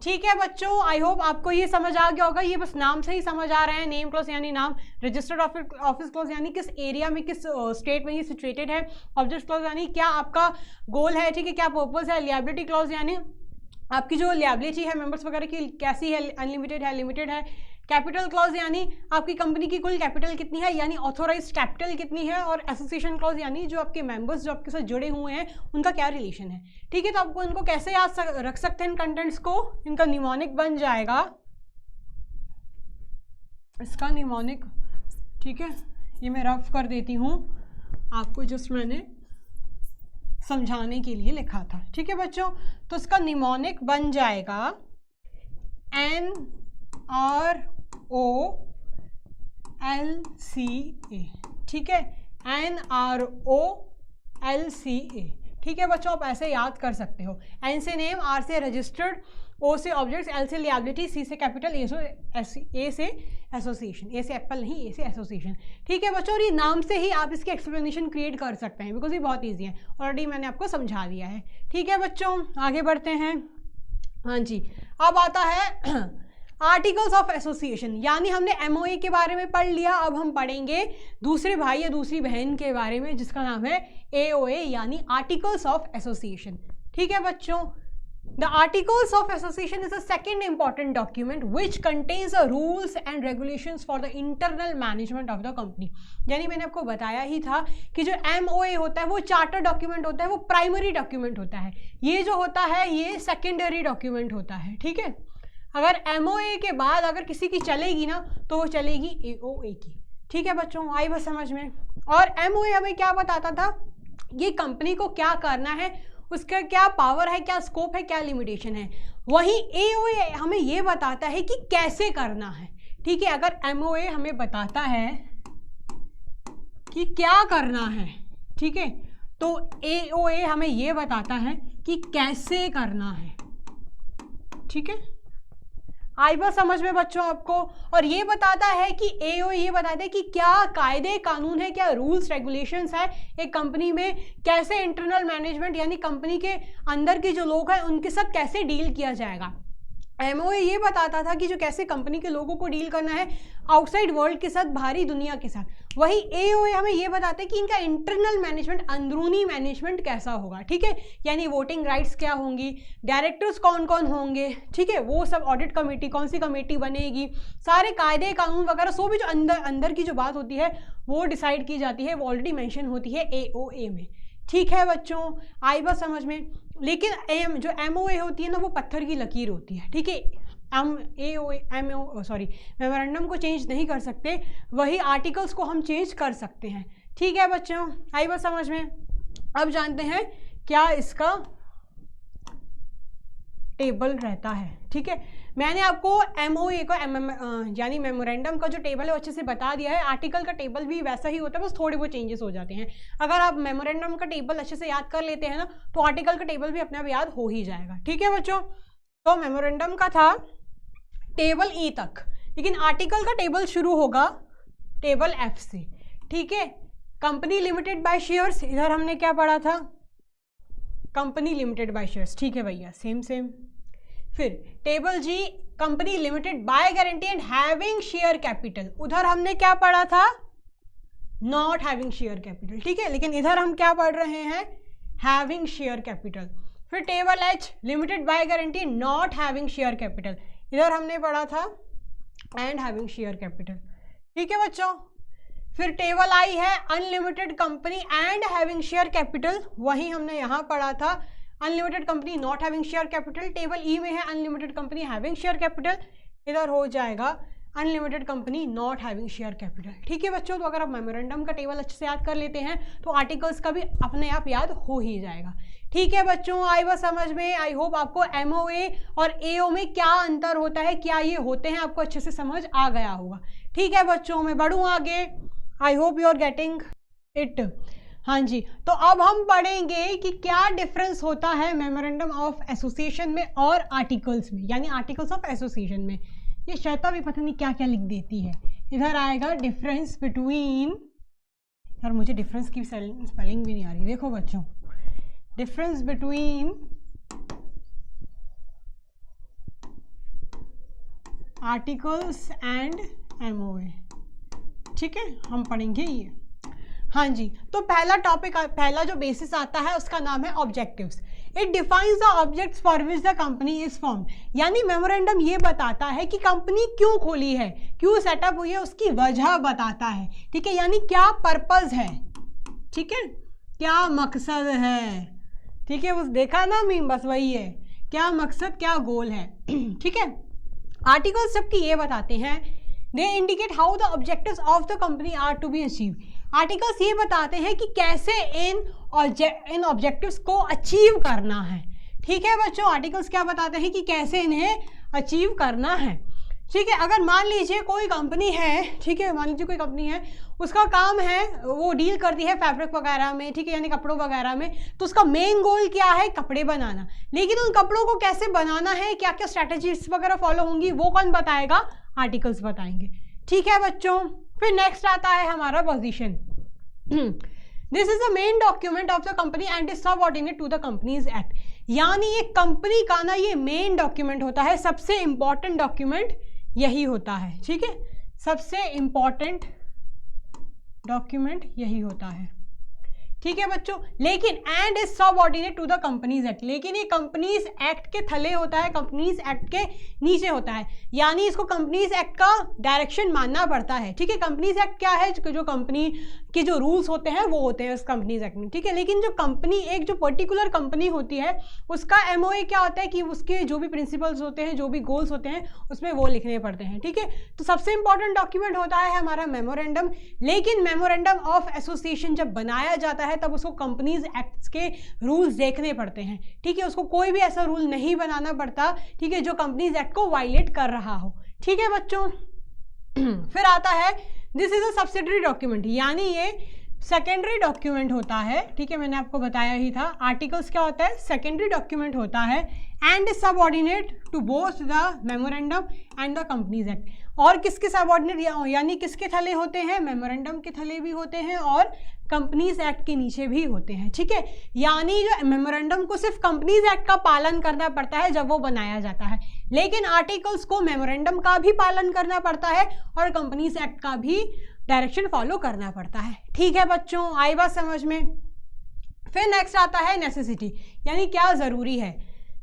ठीक है बच्चों, आई होप आपको ये समझ आ गया होगा, ये बस नाम से ही समझ आ रहे हैं। नेम क्लॉज यानी नाम, रजिस्टर्ड ऑफिस क्लॉज यानी किस एरिया में, किस स्टेट में ये सिचुएटेड है, ऑब्जेक्ट क्लॉज यानी क्या आपका गोल है, ठीक है, क्या पर्पस है, लिएबिलिटी क्लॉज यानी आपकी जो लिएबिलिटी है मेंबर्स वगैरह की कैसी है, अनलिमिटेड है, लिमिटेड है। कैपिटल क्लॉज यानी आपकी कंपनी की कुल कैपिटल कितनी है, यानी ऑथोराइज्ड कैपिटल कितनी है। और एसोसिएशन क्लॉज यानी जो आपके मेंबर्स जो आपके साथ जुड़े हुए हैं उनका क्या रिलेशन है। ठीक है, तो आपको इनको कैसे याद रख सकते हैं इन कंटेंट्स को, इनका निमोनिक बन जाएगा, इसका निमोनिक। ठीक है, ये मैं रफ कर देती हूँ आपको, जस्ट मैंने समझाने के लिए लिखा था। ठीक है बच्चों, तो इसका निमोनिक बन जाएगा NROLCA। ठीक है, NROLCA। ठीक है बच्चों, आप ऐसे याद कर सकते हो। N से नेम, R से रजिस्टर्ड, O से ऑब्जेक्ट्स, L से लिएबिलिटी, C से कैपिटल, A से एसोसिएशन। A से एप्पल नहीं, A से एसोसिएशन। ठीक है बच्चों, और ये नाम से ही आप इसकी एक्सप्लेनेशन क्रिएट कर सकते हैं, बिकॉज ये बहुत ईजी है, ऑलरेडी मैंने आपको समझा दिया है। ठीक है बच्चों, आगे बढ़ते हैं। हाँ जी, अब आता है आर्टिकल्स ऑफ एसोसिएशन, यानी हमने MOA के बारे में पढ़ लिया, अब हम पढ़ेंगे दूसरे भाई या दूसरी बहन के बारे में जिसका नाम है AOA, यानी आर्टिकल्स ऑफ एसोसिएशन। ठीक है बच्चों, The Articles of Association is a second important document which contains the rules and regulations for the internal management of the company। यानी मैंने आपको बताया ही था कि जो MOA होता है वो चार्टर डॉक्यूमेंट होता है, वो प्राइमरी डॉक्यूमेंट होता है। ये जो होता है ये सेकेंडरी डॉक्यूमेंट होता है। ठीक है, अगर MOA के बाद अगर किसी की चलेगी ना तो वो चलेगी AOA की। ठीक है बच्चों, आई बस समझ में। और MOA हमें क्या बताता था, ये कंपनी को क्या करना है, उसका क्या पावर है, क्या स्कोप है, क्या लिमिटेशन है। वहीं AOA हमें ये बताता है कि कैसे करना है। ठीक है, अगर MOA हमें बताता है कि क्या करना है, ठीक है, तो AOA हमें ये बताता है कि कैसे करना है। ठीक है, आई बात समझ में बच्चों आपको। और ये बताता है कि AOA ये बताता है कि क्या कायदे कानून है, क्या रूल्स रेगुलेशंस है एक कंपनी में, कैसे इंटरनल मैनेजमेंट यानी कंपनी के अंदर के जो लोग हैं उनके साथ कैसे डील किया जाएगा। एमओए ये बताता था कि जो कैसे कंपनी के लोगों को डील करना है आउटसाइड वर्ल्ड के साथ, बाहरी दुनिया के साथ। वही एओए हमें ये बताते हैं कि इनका इंटरनल मैनेजमेंट, अंदरूनी मैनेजमेंट कैसा होगा, ठीक है, यानी वोटिंग राइट्स क्या होंगी, डायरेक्टर्स कौन कौन होंगे, ठीक है, वो सब, ऑडिट कमेटी कौन सी कमेटी बनेगी, सारे कायदे कानून वगैरह सो भी जो अंदर की जो बात होती है वो डिसाइड की जाती है, वो ऑलरेडी मेंशन होती है एओए में। ठीक है बच्चों, आई बात समझ में। लेकिन जो एमओए होती है ना वो पत्थर की लकीर होती है, ठीक है, हम मेमोरेंडम को चेंज नहीं कर सकते, वही आर्टिकल्स को हम चेंज कर सकते हैं। ठीक है बच्चों, आई बात समझ में। अब जानते हैं क्या इसका टेबल रहता है। ठीक है, मैंने आपको एमओए को यानी मेमोरेंडम का जो टेबल है वो अच्छे से बता दिया है। आर्टिकल का टेबल भी वैसा ही होता है, बस थोड़े बहुत चेंजेस हो जाते हैं। अगर आप मेमोरेंडम का टेबल अच्छे से याद कर लेते हैं ना तो आर्टिकल का टेबल भी अपने आप याद हो ही जाएगा। ठीक है बच्चों, तो मेमोरेंडम का था टेबल ई तक, लेकिन आर्टिकल का टेबल शुरू होगा टेबल एफ से। ठीक है, कंपनी लिमिटेड बाय शेयर्स, इधर हमने क्या पढ़ा था, कंपनी लिमिटेड बाय शेयर्स। ठीक है भैया, सेम। फिर table G, company limited by guarantee and having share capital, उधर हमने क्या पढ़ा था, नॉट हैविंग शेयर कैपिटल। ठीक है, लेकिन इधर हम क्या पढ़ रहे हैं, हैविंग शेयर कैपिटल। फिर table H, limited by guarantee not having share capital, इधर हमने पढ़ा था एंड हैविंग शेयर कैपिटल। ठीक है बच्चों, फिर टेबल आई है unlimited company and having share capital, वही हमने यहाँ पढ़ा था unlimited company not having share capital. Table E में है unlimited company having share capital, इधर हो जाएगा unlimited company not having share capital. ठीक है बच्चों, तो अगर आप मेमोरेंडम का टेबल अच्छे से याद कर लेते हैं तो आर्टिकल्स का भी अपने आप याद हो ही जाएगा। ठीक है बच्चों, आई बात समझ में। आई होप आपको एमओए और एओ में क्या अंतर होता है, क्या ये होते हैं, आपको अच्छे से समझ आ गया होगा। ठीक है बच्चों, मैं बढ़ूँ आगे। I hope you are getting it. हाँ जी, तो अब हम पढ़ेंगे कि क्या डिफरेंस होता है मेमोरेंडम ऑफ एसोसिएशन में और आर्टिकल्स में, यानी आर्टिकल्स ऑफ एसोसिएशन में। ये श्वेता भी पता नहीं क्या क्या लिख देती है। इधर आएगा डिफरेंस बिटवीन, यार मुझे डिफरेंस की स्पेलिंग भी नहीं आ रही। देखो बच्चों, difference between articles and MOA. ठीक है, हम पढ़ेंगे ये। हाँ जी, तो पहला टॉपिक, पहला जो बेसिस आता है उसका नाम है objectives. It defines the objects for which the company is form, यानी मेमोरेंडम ये बताता है कि कंपनी क्यों खोली है, क्यों सेटअप हुई है, उसकी वजह बताता है। ठीक है, यानी क्या पर्पस है, ठीक है, क्या मकसद है। ठीक है, उस देखा ना मीम, बस वही है, क्या मकसद, क्या गोल है। ठीक है, आर्टिकल्स सबकी ये बताते हैं, they indicate how the objectives of the company are to be achieve. Articles ये बताते हैं कि कैसे इन ऑब्जेक्टिव्स को अचीव करना है। ठीक है बच्चों, आर्टिकल्स क्या बताते हैं कि कैसे इन्हें अचीव करना है। ठीक है, अगर मान लीजिए कोई कंपनी है, ठीक है, मान लीजिए कोई कंपनी है, उसका काम है वो डील करती है फैब्रिक वगैरह में, ठीक है, यानी कपड़ों वगैरह में, तो उसका मेन गोल क्या है, कपड़े बनाना। लेकिन उन कपड़ों को कैसे बनाना है, क्या क्या स्ट्रैटेजीज वगैरह फॉलो होंगी, वो कौन बताएगा, आर्टिकल्स बताएंगे। ठीक है बच्चों, फिर नेक्स्ट आता है हमारा position. This is the main document of the company and is subordinate to the companies act, यानी ये कंपनी का ना ये मेन डॉक्यूमेंट होता है, सबसे इंपॉर्टेंट डॉक्यूमेंट यही होता है। ठीक है, सबसे इंपॉर्टेंट डॉक्यूमेंट यही होता है। ठीक है बच्चों, लेकिन and is subordinate to the companies act, लेकिन ये कंपनीज एक्ट के थले होता है, कंपनीज एक्ट के नीचे होता है, यानी इसको कंपनीज एक्ट का डायरेक्शन मानना पड़ता है। ठीक है, कंपनीज एक्ट क्या है, जो कंपनी के जो रूल्स होते हैं वो होते हैं उस कंपनीज एक्ट में। ठीक है, लेकिन जो कंपनी, एक जो पर्टिकुलर कंपनी होती है उसका एमओए क्या होता है कि उसके जो भी प्रिंसिपल्स होते हैं, जो भी गोल्स होते हैं उसमें वो लिखने पड़ते हैं। ठीक है, तो सबसे इंपॉर्टेंट डॉक्यूमेंट होता है हमारा मेमोरेंडम, लेकिन मेमोरेंडम ऑफ एसोसिएशन जब बनाया जाता है तब उसको कंपनीज एक्ट के रूल्स देखने पड़ते हैं। ठीक है, उसको कोई भी ऐसा रूल नहीं बनाना पड़ता, ठीक है, जो कंपनीज एक्ट को वायलेट कर रहा हो। ठीक है बच्चों, फिर आता है this is a subsidiary document, यानी ये सेकेंडरी डॉक्यूमेंट होता है, ठीक है, मैंने आपको बताया ही था। आर्टिकल्स क्या होता है, सेकेंडरी डॉक्यूमेंट होता है and subordinate to both the memorandum and the companies act. और किसके सबऑर्डिनेट, यानी किसके थले होते हैं, मेमोरेंडम के थले भी होते हैं और कंपनीज एक्ट के नीचे भी होते हैं, ठीक है। यानी जो मेमोरेंडम को सिर्फ कंपनीज एक्ट का पालन करना पड़ता है जब वो बनाया जाता है, लेकिन आर्टिकल्स को मेमोरेंडम का भी पालन करना पड़ता है और कंपनीज एक्ट का भी डायरेक्शन फॉलो करना पड़ता है, ठीक है बच्चों, आई बात समझ में। फिर नेक्स्ट आता है नेसेसिटी, यानी क्या ज़रूरी है।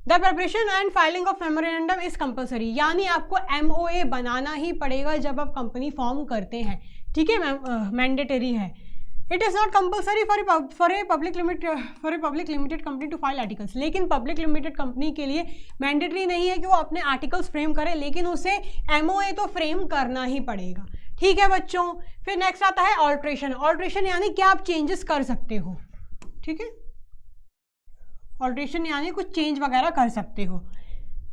The preparation and filing of memorandum is compulsory, यानी आपको MOA बनाना ही पड़ेगा जब आप कंपनी फॉर्म करते हैं, ठीक है, मैंडेटरी है। It is not compulsory for a public limited company to file articles, लेकिन पब्लिक लिमिटेड कंपनी के लिए मैंडेटरी नहीं है कि वो अपने आर्टिकल्स फ्रेम करे, लेकिन उसे MOA तो फ्रेम करना ही पड़ेगा, ठीक है बच्चों। फिर नेक्स्ट आता है ऑल्ट्रेशन। ऑल्ट्रेशन यानी क्या आप चेंजेस कर सकते हो, ठीक है, ऑल्ट्रेशन यानी कुछ चेंज वगैरह कर सकते हो।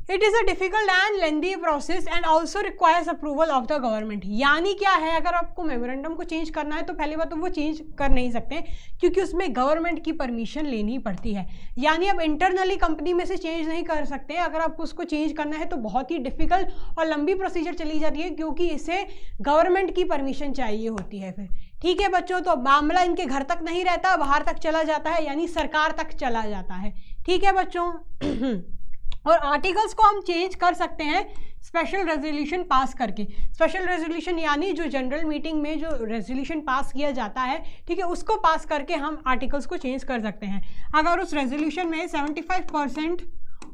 It is a difficult and lengthy process and also requires approval of the government, यानी क्या है, अगर आपको मेमोरेंडम को चेंज करना है तो पहली बात तो वो चेंज कर नहीं सकते क्योंकि उसमें गवर्नमेंट की परमिशन लेनी पड़ती है, यानी आप इंटरनली कंपनी में से चेंज नहीं कर सकते। अगर आपको उसको चेंज करना है तो बहुत ही डिफिकल्ट और लंबी प्रोसीजर चली जाती है क्योंकि इसे गवर्नमेंट की परमिशन चाहिए होती है फिर, ठीक है बच्चों। तो मामला इनके घर तक नहीं रहता, बाहर तक चला जाता है, यानी सरकार तक चला जाता है, ठीक है बच्चों। और आर्टिकल्स को हम चेंज कर सकते हैं स्पेशल रेजोल्यूशन पास करके। स्पेशल रेजोल्यूशन यानी जो जनरल मीटिंग में जो रेजोल्यूशन पास किया जाता है, ठीक है, उसको पास करके हम आर्टिकल्स को चेंज कर सकते हैं। अगर उस रेजोल्यूशन में 75%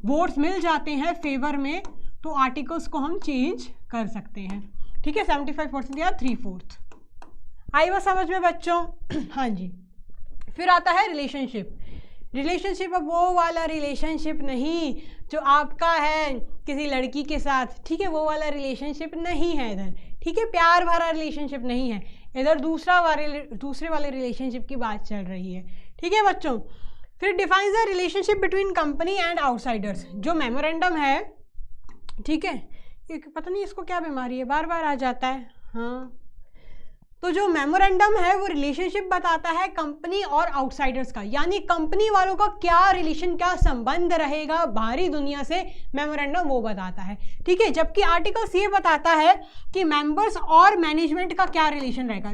वोट्स मिल जाते हैं फेवर में तो आर्टिकल्स को हम चेंज कर सकते हैं, ठीक है, 75% या 3/4। आई बात समझ में बच्चों, हाँ जी। फिर आता है रिलेशनशिप। रिलेशनशिप अब वो वाला रिलेशनशिप नहीं जो आपका है किसी लड़की के साथ, ठीक है, वो वाला रिलेशनशिप नहीं है इधर, ठीक है, प्यार भरा रिलेशनशिप नहीं है इधर, दूसरे वाले रिलेशनशिप की बात चल रही है, ठीक है बच्चों। फिर defines the relationship between company and outsiders. जो मेमोरेंडम है, ठीक है, ये पता नहीं इसको क्या बीमारी है, बार बार आ जाता है, हाँ। तो जो मेमोरेंडम है वो रिलेशनशिप बताता है कंपनी और आउटसाइडर्स का, यानी कंपनी वालों का क्या रिलेशन, क्या संबंध रहेगा बाहरी दुनिया से, मेमोरेंडम वो बताता है, ठीक है। जबकि आर्टिकल्स ये बताता है कि मेंबर्स और मैनेजमेंट का क्या रिलेशन रहेगा,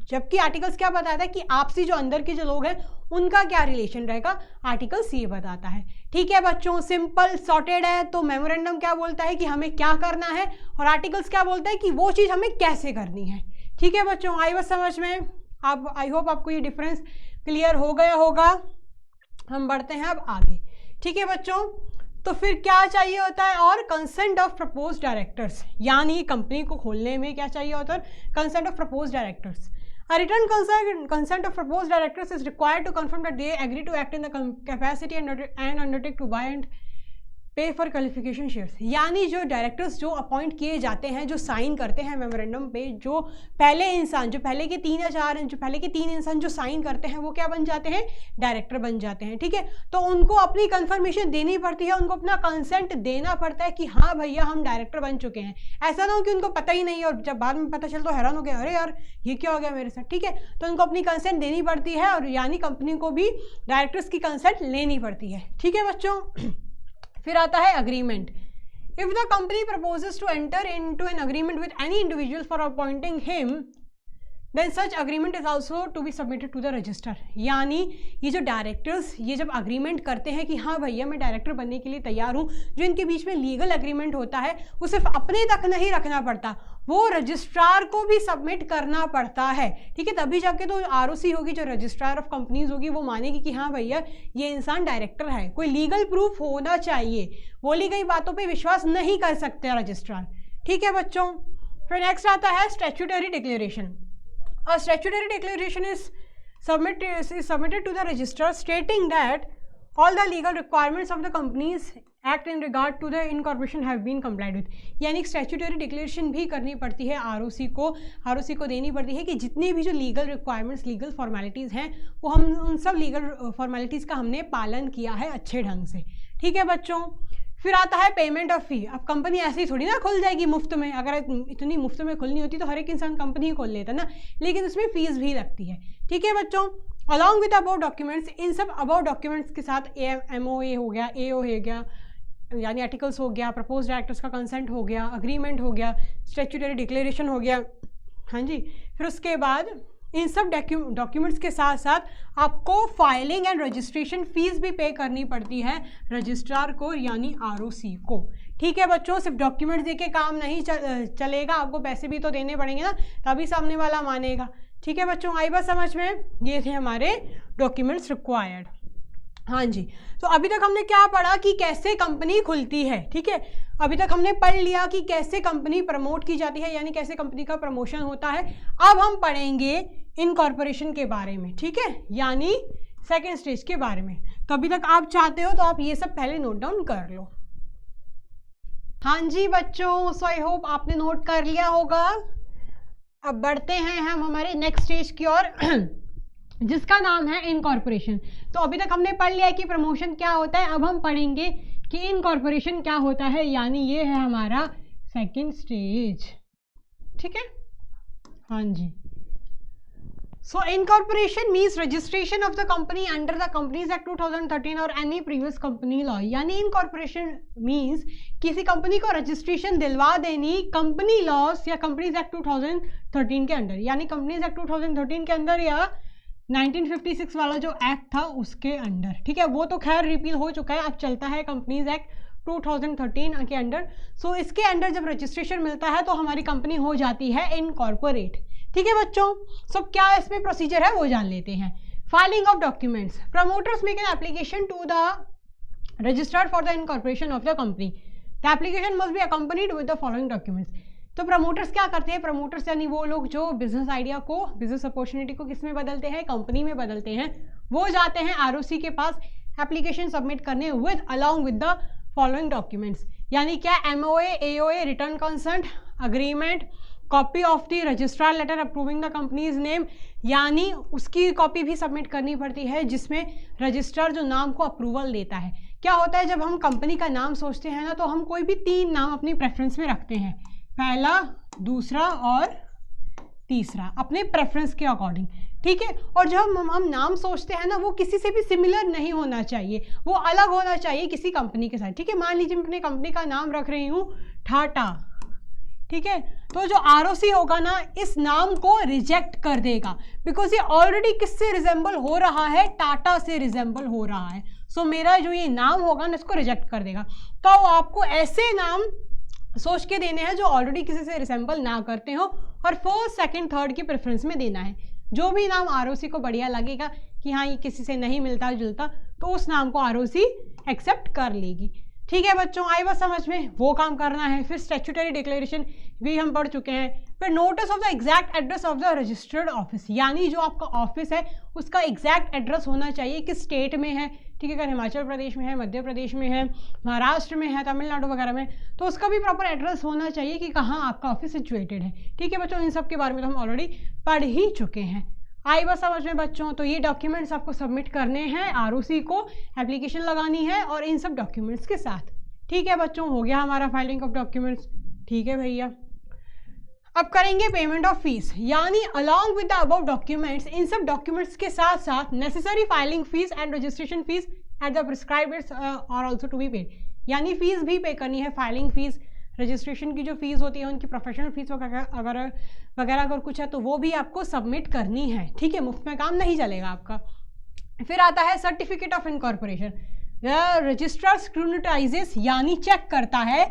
जबकि आर्टिकल्स क्या बताता है कि आपसी जो अंदर के जो लोग हैं उनका क्या रिलेशन रहेगा, आर्टिकल्स ये बताता है, ठीक है बच्चों। सिंपल सॉर्टेड है। तो मेमोरेंडम क्या बोलता है कि हमें क्या करना है और आर्टिकल्स क्या बोलता है कि वो चीज़ हमें कैसे करनी है, ठीक है बच्चों। आई बात समझ में, आप आई होप आपको ये डिफरेंस क्लियर हो गया होगा। हम बढ़ते हैं अब आगे, ठीक है बच्चों। तो फिर क्या चाहिए होता है, और कंसेंट ऑफ प्रपोज डायरेक्टर्स, यानी कंपनी को खोलने में क्या चाहिए होता है, consent of propose directors. A written consent of proposed directors is required to confirm that they agree to act in the capacity and undertake to buy and पे for qualification shares, यानी जो डायरेक्टर्स जो appoint किए जाते हैं, जो sign करते हैं मेमोरेंडम पे, जो पहले इंसान, जो पहले के 3 या 4, जो पहले के 3 इंसान जो साइन करते हैं वो क्या बन जाते हैं, डायरेक्टर बन जाते हैं, ठीक है। तो उनको अपनी कंफर्मेशन देनी पड़ती है, उनको अपना कंसेंट देना पड़ता है कि हाँ भैया हम डायरेक्टर बन चुके हैं। ऐसा ना हो कि उनको पता ही नहीं और जब बाद में पता चल तो हैरान हो गया, अरे यार ये क्या हो गया मेरे साथ, ठीक है। तो उनको अपनी कंसेंट देनी पड़ती है और यानी कंपनी को भी डायरेक्टर्स की कंसेंट लेनी पड़ती है, ठीक है बच्चों। फिर आता है agreement. If the company proposes to enter into an agreement with any individual for appointing him then such agreement is also to be submitted to the register, यानी ये जो डायरेक्टर्स ये जब अग्रीमेंट करते हैं कि हाँ भैया मैं डायरेक्टर बनने के लिए तैयार हूँ, जो इनके बीच में लीगल अग्रीमेंट होता है वो सिर्फ अपने तक नहीं रखना पड़ता, वो रजिस्ट्रार को भी सबमिट करना पड़ता है, ठीक है। तभी जाके तो ROC होगी, जो रजिस्ट्रार ऑफ कंपनीज होगी, वो मानेगी कि हाँ भैया ये इंसान डायरेक्टर है। कोई लीगल प्रूफ होना चाहिए, बोली गई बातों पे विश्वास नहीं कर सकते रजिस्ट्रार, ठीक है बच्चों। फिर नेक्स्ट आता है statutory declaration. A statutory declaration is submitted to the registrar stating that all the legal requirements of the company's act in regard to the incorporation have been complied with, यानी statutory declaration भी करनी पड़ती है ROC को देनी पड़ती है कि जितनी भी जो लीगल रिक्वायरमेंट्स, लीगल फॉर्मेलिटीज़ हैं वो हम उन सब लीगल फॉर्मेलिटीज़ का हमने पालन किया है अच्छे ढंग से, ठीक है बच्चों। फिर आता है पेमेंट ऑफ फी। अब कंपनी ऐसे ही थोड़ी ना खुल जाएगी मुफ्त में, अगर इतनी मुफ्त में खुलनी होती तो हर एक इंसान कंपनी ही खोल लेता ना, लेकिन उसमें फीस भी लगती है। ठीक है बच्चों, अलॉन्ग विद अबाउट डॉक्यूमेंट्स, इन सब अबाउट डॉक्यूमेंट्स के साथ MOA हो गया, AO हो गया यानी आर्टिकल्स हो गया, प्रपोज डायरेक्टर्स का कंसेंट हो गया, अग्रीमेंट हो गया, स्टैट्यूटरी डिक्लेरेशन हो गया, हाँ जी। फिर उसके बाद इन सब डॉक्यूमेंट्स के साथ साथ आपको फाइलिंग एंड रजिस्ट्रेशन फीस भी पे करनी पड़ती है रजिस्ट्रार को यानी ROC को। ठीक है बच्चों, सिर्फ डॉक्यूमेंट्स देके काम नहीं चलेगा, आपको पैसे भी तो देने पड़ेंगे ना, तभी सामने वाला मानेगा। ठीक है बच्चों, आई बात समझ में? ये थे हमारे डॉक्यूमेंट्स रिक्वायर्ड। हाँ जी, तो अभी तक हमने क्या पढ़ा कि कैसे कंपनी खुलती है। ठीक है, अभी तक हमने पढ़ लिया कि कैसे कंपनी प्रमोट की जाती है, यानी कैसे कंपनी का प्रमोशन होता है। अब हम पढ़ेंगे इनकॉर्पोरेशन के बारे में, ठीक है, यानी सेकेंड स्टेज के बारे में। तो अभी तक आप चाहते हो तो आप ये सब पहले नोट डाउन कर लो। हाँ जी बच्चों, सो आई होप आपने नोट कर लिया होगा। अब बढ़ते हैं हम हमारे नेक्स्ट स्टेज की ओर जिसका नाम है इनकॉर्पोरेशन। तो अभी तक हमने पढ़ लिया है कि प्रमोशन क्या होता है, अब हम पढ़ेंगे कि इनकॉर्पोरेशन क्या होता है, यानी ये है हमारा सेकंड स्टेज। ठीक है, हाँ जी। So incorporation means registration of the company under the companies act 2013 और एनी प्रीवियस कंपनी लॉ। यानी इनकॉर्पोरेशन मीन्स किसी कंपनी को रजिस्ट्रेशन दिलवा देनी कंपनी लॉस या कंपनीज एक्ट 2013 के अंडर, यानी कंपनीज एक्ट 2013 के अंदर या 1956 वाला जो एक्ट था उसके अंडर। ठीक है, वो तो खैर रिपील हो चुका है, अब चलता है कंपनीज एक्ट 2013 के अंडर। सो इसके अंडर जब रजिस्ट्रेशन मिलता है तो हमारी कंपनी हो जाती है इनकॉर्पोरेट। ठीक है बच्चों, सब क्या इसमें प्रोसीजर है वो जान लेते हैं। Filing of documents, promoters make an application to the registrar for the incorporation of the company. The application must be accompanied with the following documents. तो प्रमोटर्स क्या करते हैं, प्रमोटर्स यानी वो लोग जो बिजनेस आइडिया को, बिजनेस अपॉर्चुनिटी को किस में बदलते हैं, कंपनी में बदलते हैं, वो जाते हैं ROC के पास एप्लीकेशन सबमिट करने with along with the following documents. यानी क्या, MOA, AOA, return consent, agreement, copy of the registrar letter approving the company's name, यानी उसकी कॉपी भी सबमिट करनी पड़ती है जिसमें रजिस्ट्रार जो नाम को अप्रूवल देता है। क्या होता है, जब हम कंपनी का नाम सोचते हैं ना तो हम कोई भी 3 नाम अपनी प्रेफरेंस में रखते हैं, पहला, दूसरा और तीसरा, अपने प्रेफरेंस के अकॉर्डिंग। ठीक है, और जब हम नाम सोचते हैं ना वो किसी से भी सिमिलर नहीं होना चाहिए, वो अलग होना चाहिए किसी कंपनी के साथ। ठीक है, मान लीजिए मैं अपनी कंपनी का नाम रख रही हूँ टाटा। ठीक है, तो जो ROC होगा ना इस नाम को रिजेक्ट कर देगा, बिकॉज ये ऑलरेडी किससे रिजेंबल हो रहा है, टाटा से रिजेंबल हो रहा है। सो मेरा जो ये नाम होगा ना इसको रिजेक्ट कर देगा। तो आपको ऐसे नाम सोच के देने हैं जो ऑलरेडी किसी से रिसेंबल ना करते हो और फर्स्ट, सेकंड, थर्ड की प्रेफरेंस में देना है। जो भी नाम ROC को बढ़िया लगेगा कि हाँ ये किसी से नहीं मिलता जुलता, तो उस नाम को ROC एक्सेप्ट कर लेगी। ठीक है बच्चों, आई बात समझ में? वो काम करना है। फिर स्टैट्यूटरी डिक्लेरेशन भी हम पढ़ चुके हैं। फिर notice of the exact address of the registered office, यानी जो आपका ऑफिस है उसका एग्जैक्ट एड्रेस होना चाहिए, किस स्टेट में है। ठीक है, अगर हिमाचल प्रदेश में है, मध्य प्रदेश में है, महाराष्ट्र में है, तमिलनाडु वगैरह में, तो उसका भी प्रॉपर एड्रेस होना चाहिए कि कहाँ आपका ऑफिस सिचुएटेड है। ठीक है बच्चों, इन सब के बारे में तो हम ऑलरेडी पढ़ ही चुके हैं। आई बात समझ में बच्चों? तो ये डॉक्यूमेंट्स आपको सबमिट करने हैं, ROC को एप्लीकेशन लगानी है और इन सब डॉक्यूमेंट्स के साथ। ठीक है बच्चों, हो गया हमारा फाइलिंग ऑफ डॉक्यूमेंट्स। ठीक है भैया, अब करेंगे पेमेंट ऑफ फीस, यानी along with the above documents, इन सब डॉक्यूमेंट्स के साथ साथ necessary filing fees and registration fees at the prescribed rates are also to be paid. यानी फीस भी पे करनी है, फाइलिंग फीस, रजिस्ट्रेशन की जो फीस होती है, उनकी प्रोफेशनल फीस वगैरह अगर कुछ है तो वो भी आपको सबमिट करनी है। ठीक है, मुफ्त में काम नहीं चलेगा आपका। फिर आता है सर्टिफिकेट ऑफ इनकॉर्पोरेशन। रजिस्ट्रार स्क्रूटिनाइजेस, यानी चेक करता है,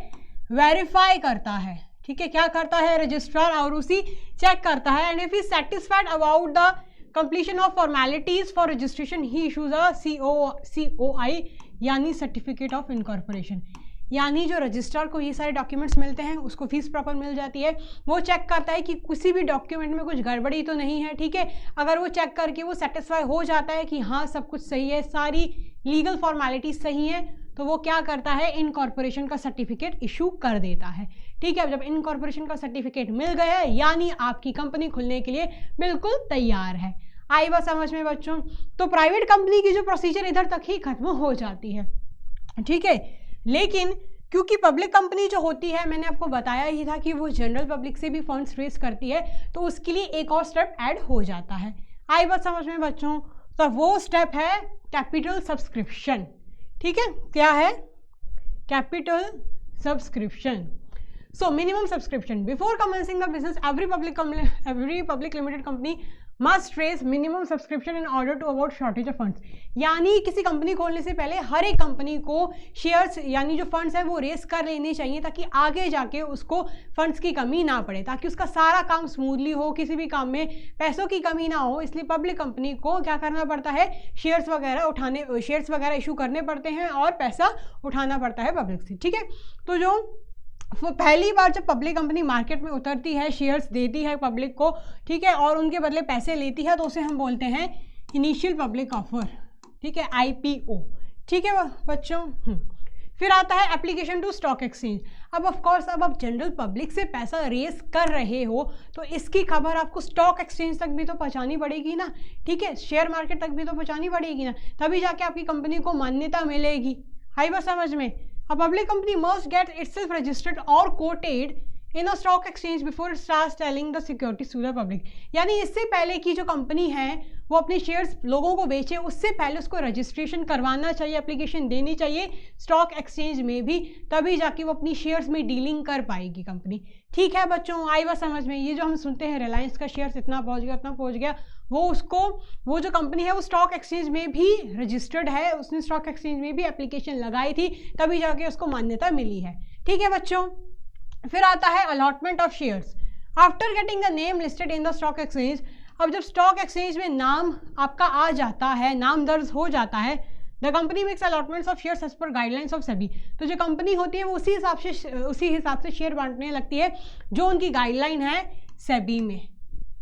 वेरीफाई करता है। ठीक है, क्या करता है रजिस्ट्रार, ROC चेक करता है, and if he satisfied about the completion of formalities for registration he issues a COI, यानी सर्टिफिकेट ऑफ इनकॉर्पोरेशन। यानी जो रजिस्ट्रार को ये सारे डॉक्यूमेंट्स मिलते हैं, उसको फीस प्रॉपर मिल जाती है, वो चेक करता है कि किसी भी डॉक्यूमेंट में कुछ गड़बड़ी तो नहीं है। ठीक है, अगर वो चेक करके वो सेटिस्फाई हो जाता है कि हाँ सब कुछ सही है, सारी लीगल फॉर्मेलिटीज सही है, तो वो क्या करता है, इनकॉर्पोरेशन का सर्टिफिकेट इशू कर देता है। ठीक है, अब जब इनकॉर्पोरेशन का सर्टिफिकेट मिल गया है, यानी आपकी कंपनी खुलने के लिए बिल्कुल तैयार है। आई बात समझ में बच्चों? तो प्राइवेट कंपनी की जो प्रोसीजर इधर तक ही खत्म हो जाती है। ठीक है, लेकिन क्योंकि पब्लिक कंपनी जो होती है, मैंने आपको बताया ही था कि वो जनरल पब्लिक से भी फंड्स रेज करती है, तो उसके लिए एक और स्टेप ऐड हो जाता है। आई बात समझ में बच्चों? तो वो स्टेप है कैपिटल सब्सक्रिप्शन। ठीक है, क्या है? Capital subscription. So minimum subscription before commencing the business, every public limited company must raise minimum subscription in order to avoid shortage of funds। यानी किसी कंपनी खोलने से पहले हर एक कंपनी को शेयर्स यानी जो फंड्स हैं वो रेस कर लेने चाहिए, ताकि आगे जाके उसको फंड्स की कमी ना पड़े, ताकि उसका सारा काम स्मूथली हो, किसी भी काम में पैसों की कमी ना हो। इसलिए पब्लिक कंपनी को क्या करना पड़ता है? शेयर्स वगैरह इशू करने पड़ते हैं और पैसा उठाना पड़ता है पब्लिक से। ठीक है, तो जो वो पहली बार जब पब्लिक कंपनी मार्केट में उतरती है, शेयर्स देती है पब्लिक को, ठीक है, और उनके बदले पैसे लेती है, तो उसे हम बोलते हैं इनिशियल पब्लिक ऑफर। ठीक है, IPO। ठीक है बच्चों। फिर आता है एप्लीकेशन टू स्टॉक एक्सचेंज। अब ऑफ कोर्स अब आप जनरल पब्लिक से पैसा रेस कर रहे हो, तो इसकी खबर आपको स्टॉक एक्सचेंज तक भी तो पहुंचानी पड़ेगी ना। ठीक है, शेयर मार्केट तक भी तो पहुंचानी पड़ेगी ना, तभी जाके आपकी कंपनी को मान्यता मिलेगी। आई बात समझ में? A public company must get itself registered or quoted in a stock exchange before it starts selling the securities to the public। यानी इससे पहले की जो कंपनी है वो अपने शेयर्स लोगों को बेचे, उससे पहले उसको रजिस्ट्रेशन करवाना चाहिए, एप्लीकेशन देनी चाहिए स्टॉक एक्सचेंज में भी, तभी जाके वो अपनी शेयर्स में डीलिंग कर पाएगी कंपनी। ठीक है बच्चों, आई बात समझ में? ये जो हम सुनते हैं रिलायंस का शेयर्स इतना पहुंच गया, उतना पहुंच गया, वो जो कंपनी है वो स्टॉक एक्सचेंज में भी रजिस्टर्ड है, उसने स्टॉक एक्सचेंज में भी एप्लीकेशन लगाई थी, तभी जाके उसको मान्यता मिली है। ठीक है बच्चों। फिर आता है allotment of shares after getting the name listed in the stock exchange. अब जब स्टॉक एक्सचेंज में नाम आपका आ जाता है, नाम दर्ज हो जाता है, the company makes allotments of shares as per guidelines of SEBI. तो जो कंपनी होती है वो उसी हिसाब से शेयर बांटने लगती है जो उनकी गाइडलाइन है सेबी में।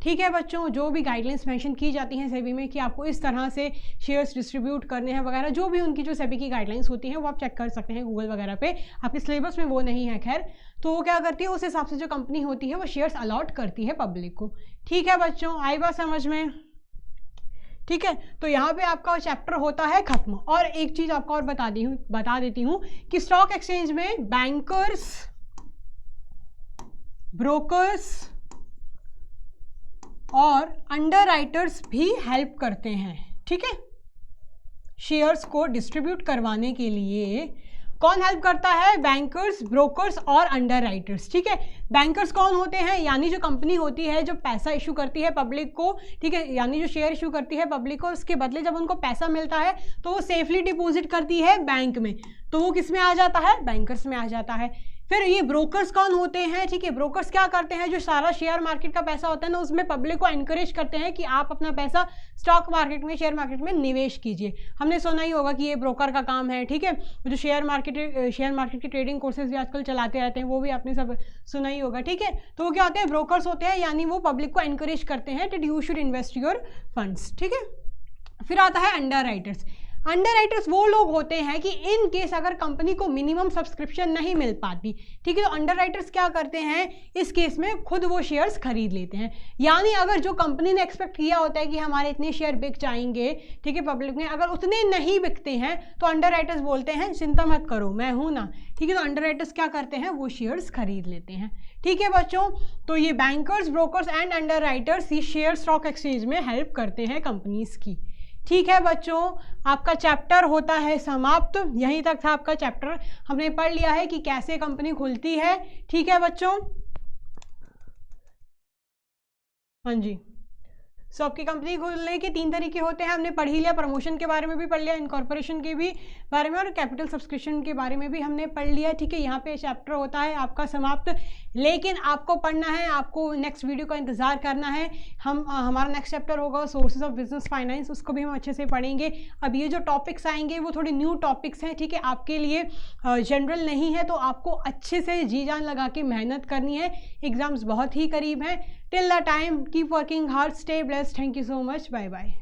ठीक है बच्चों, जो भी गाइडलाइंस मेंशन की जाती हैं सेबी में कि आपको इस तरह से शेयर्स डिस्ट्रीब्यूट करने हैं वगैरह, जो भी उनकी जो सेबी की गाइडलाइंस होती हैं वो आप चेक कर सकते हैं गूगल वगैरह पे, आपके सिलेबस में वो नहीं है खैर। तो वो क्या करती है, उस हिसाब से जो कंपनी होती है वो शेयर्स अलॉट करती है पब्लिक को। ठीक है बच्चों, आई बात समझ में? ठीक है, तो यहाँ पे आपका चैप्टर होता है खत्म। और एक चीज़ आपको और बता देती हूँ कि स्टॉक एक्सचेंज में बैंकर्स, ब्रोकर्स और अंडरराइटर्स भी हेल्प करते हैं। ठीक है, शेयर्स को डिस्ट्रीब्यूट करवाने के लिए कौन हेल्प करता है? बैंकर्स, ब्रोकर्स और अंडरराइटर्स। ठीक है, बैंकर्स कौन होते हैं? यानी जो कंपनी होती है जो पैसा इशू करती है पब्लिक को, ठीक है, यानी जो शेयर इशू करती है पब्लिक को, उसके बदले जब उनको पैसा मिलता है तो वो सेफली डिपॉजिट करती है बैंक में, तो वो किस में आ जाता है? बैंकर्स में आ जाता है। फिर ये ब्रोकर्स कौन होते हैं? ठीक है, ब्रोकर्स क्या करते हैं, जो सारा शेयर मार्केट का पैसा होता है ना, उसमें पब्लिक को एनकरेज करते हैं कि आप अपना पैसा स्टॉक मार्केट में, शेयर मार्केट में निवेश कीजिए। हमने सुना ही होगा कि ये ब्रोकर का काम है। ठीक है, जो शेयर मार्केट की ट्रेडिंग कोर्सेज भी आजकल चलाते रहते हैं, वो भी आपने सब सुना ही होगा। ठीक है, तो वो क्या होते हैं? ब्रोकर्स होते हैं, यानी वो पब्लिक को एनकरेज करते हैं that you should invest your funds. ठीक है, फिर आता है अंडरराइटर्स। अंडरराइटर्स वो लोग होते हैं कि इन केस अगर कंपनी को मिनिमम सब्सक्रिप्शन नहीं मिल पाती, ठीक है, तो अंडरराइटर्स क्या करते हैं, इस केस में खुद वो शेयर्स खरीद लेते हैं। यानी अगर जो कंपनी ने एक्सपेक्ट किया होता है कि हमारे इतने शेयर बिक जाएंगे, ठीक है, पब्लिक में अगर उतने नहीं बिकते हैं तो अंडरराइटर्स बोलते हैं चिंता मत करो, मैं हूं ना। ठीक है, तो अंडरराइटर्स क्या करते हैं, वो शेयर्स खरीद लेते हैं। ठीक है बच्चों, तो ये बैंकर्स, ब्रोकर्स एंड अंडरराइटर्स ये शेयर स्टॉक एक्सचेंज में हेल्प करते हैं कंपनीज की। ठीक है बच्चों, आपका चैप्टर होता है समाप्त। यहीं तक था आपका चैप्टर, हमने पढ़ लिया है कि कैसे कंपनी खुलती है। ठीक है बच्चों, हाँ जी, सो आपकी कंपनी खोलने के 3 तरीके होते हैं, हमने पढ़ ही लिया। प्रमोशन के बारे में भी पढ़ लिया, इनकॉर्पोरेशन के भी बारे में और कैपिटल सब्सक्रिप्शन के बारे में भी हमने पढ़ लिया। ठीक है, यहाँ पे चैप्टर होता है आपका समाप्त। लेकिन आपको पढ़ना है, आपको नेक्स्ट वीडियो का इंतज़ार करना है। हमारा नेक्स्ट चैप्टर होगा सोर्सेज ऑफ बिजनेस फाइनेंस, उसको भी हम अच्छे से पढ़ेंगे। अब ये जो टॉपिक्स आएंगे वो थोड़े न्यू टॉपिक्स हैं। ठीक है, आपके लिए जनरल नहीं है, तो आपको अच्छे से जी जान लगा के मेहनत करनी है। एग्जाम्स बहुत ही करीब हैं। Till the time keep working hard, stay blessed, thank you so much, bye bye.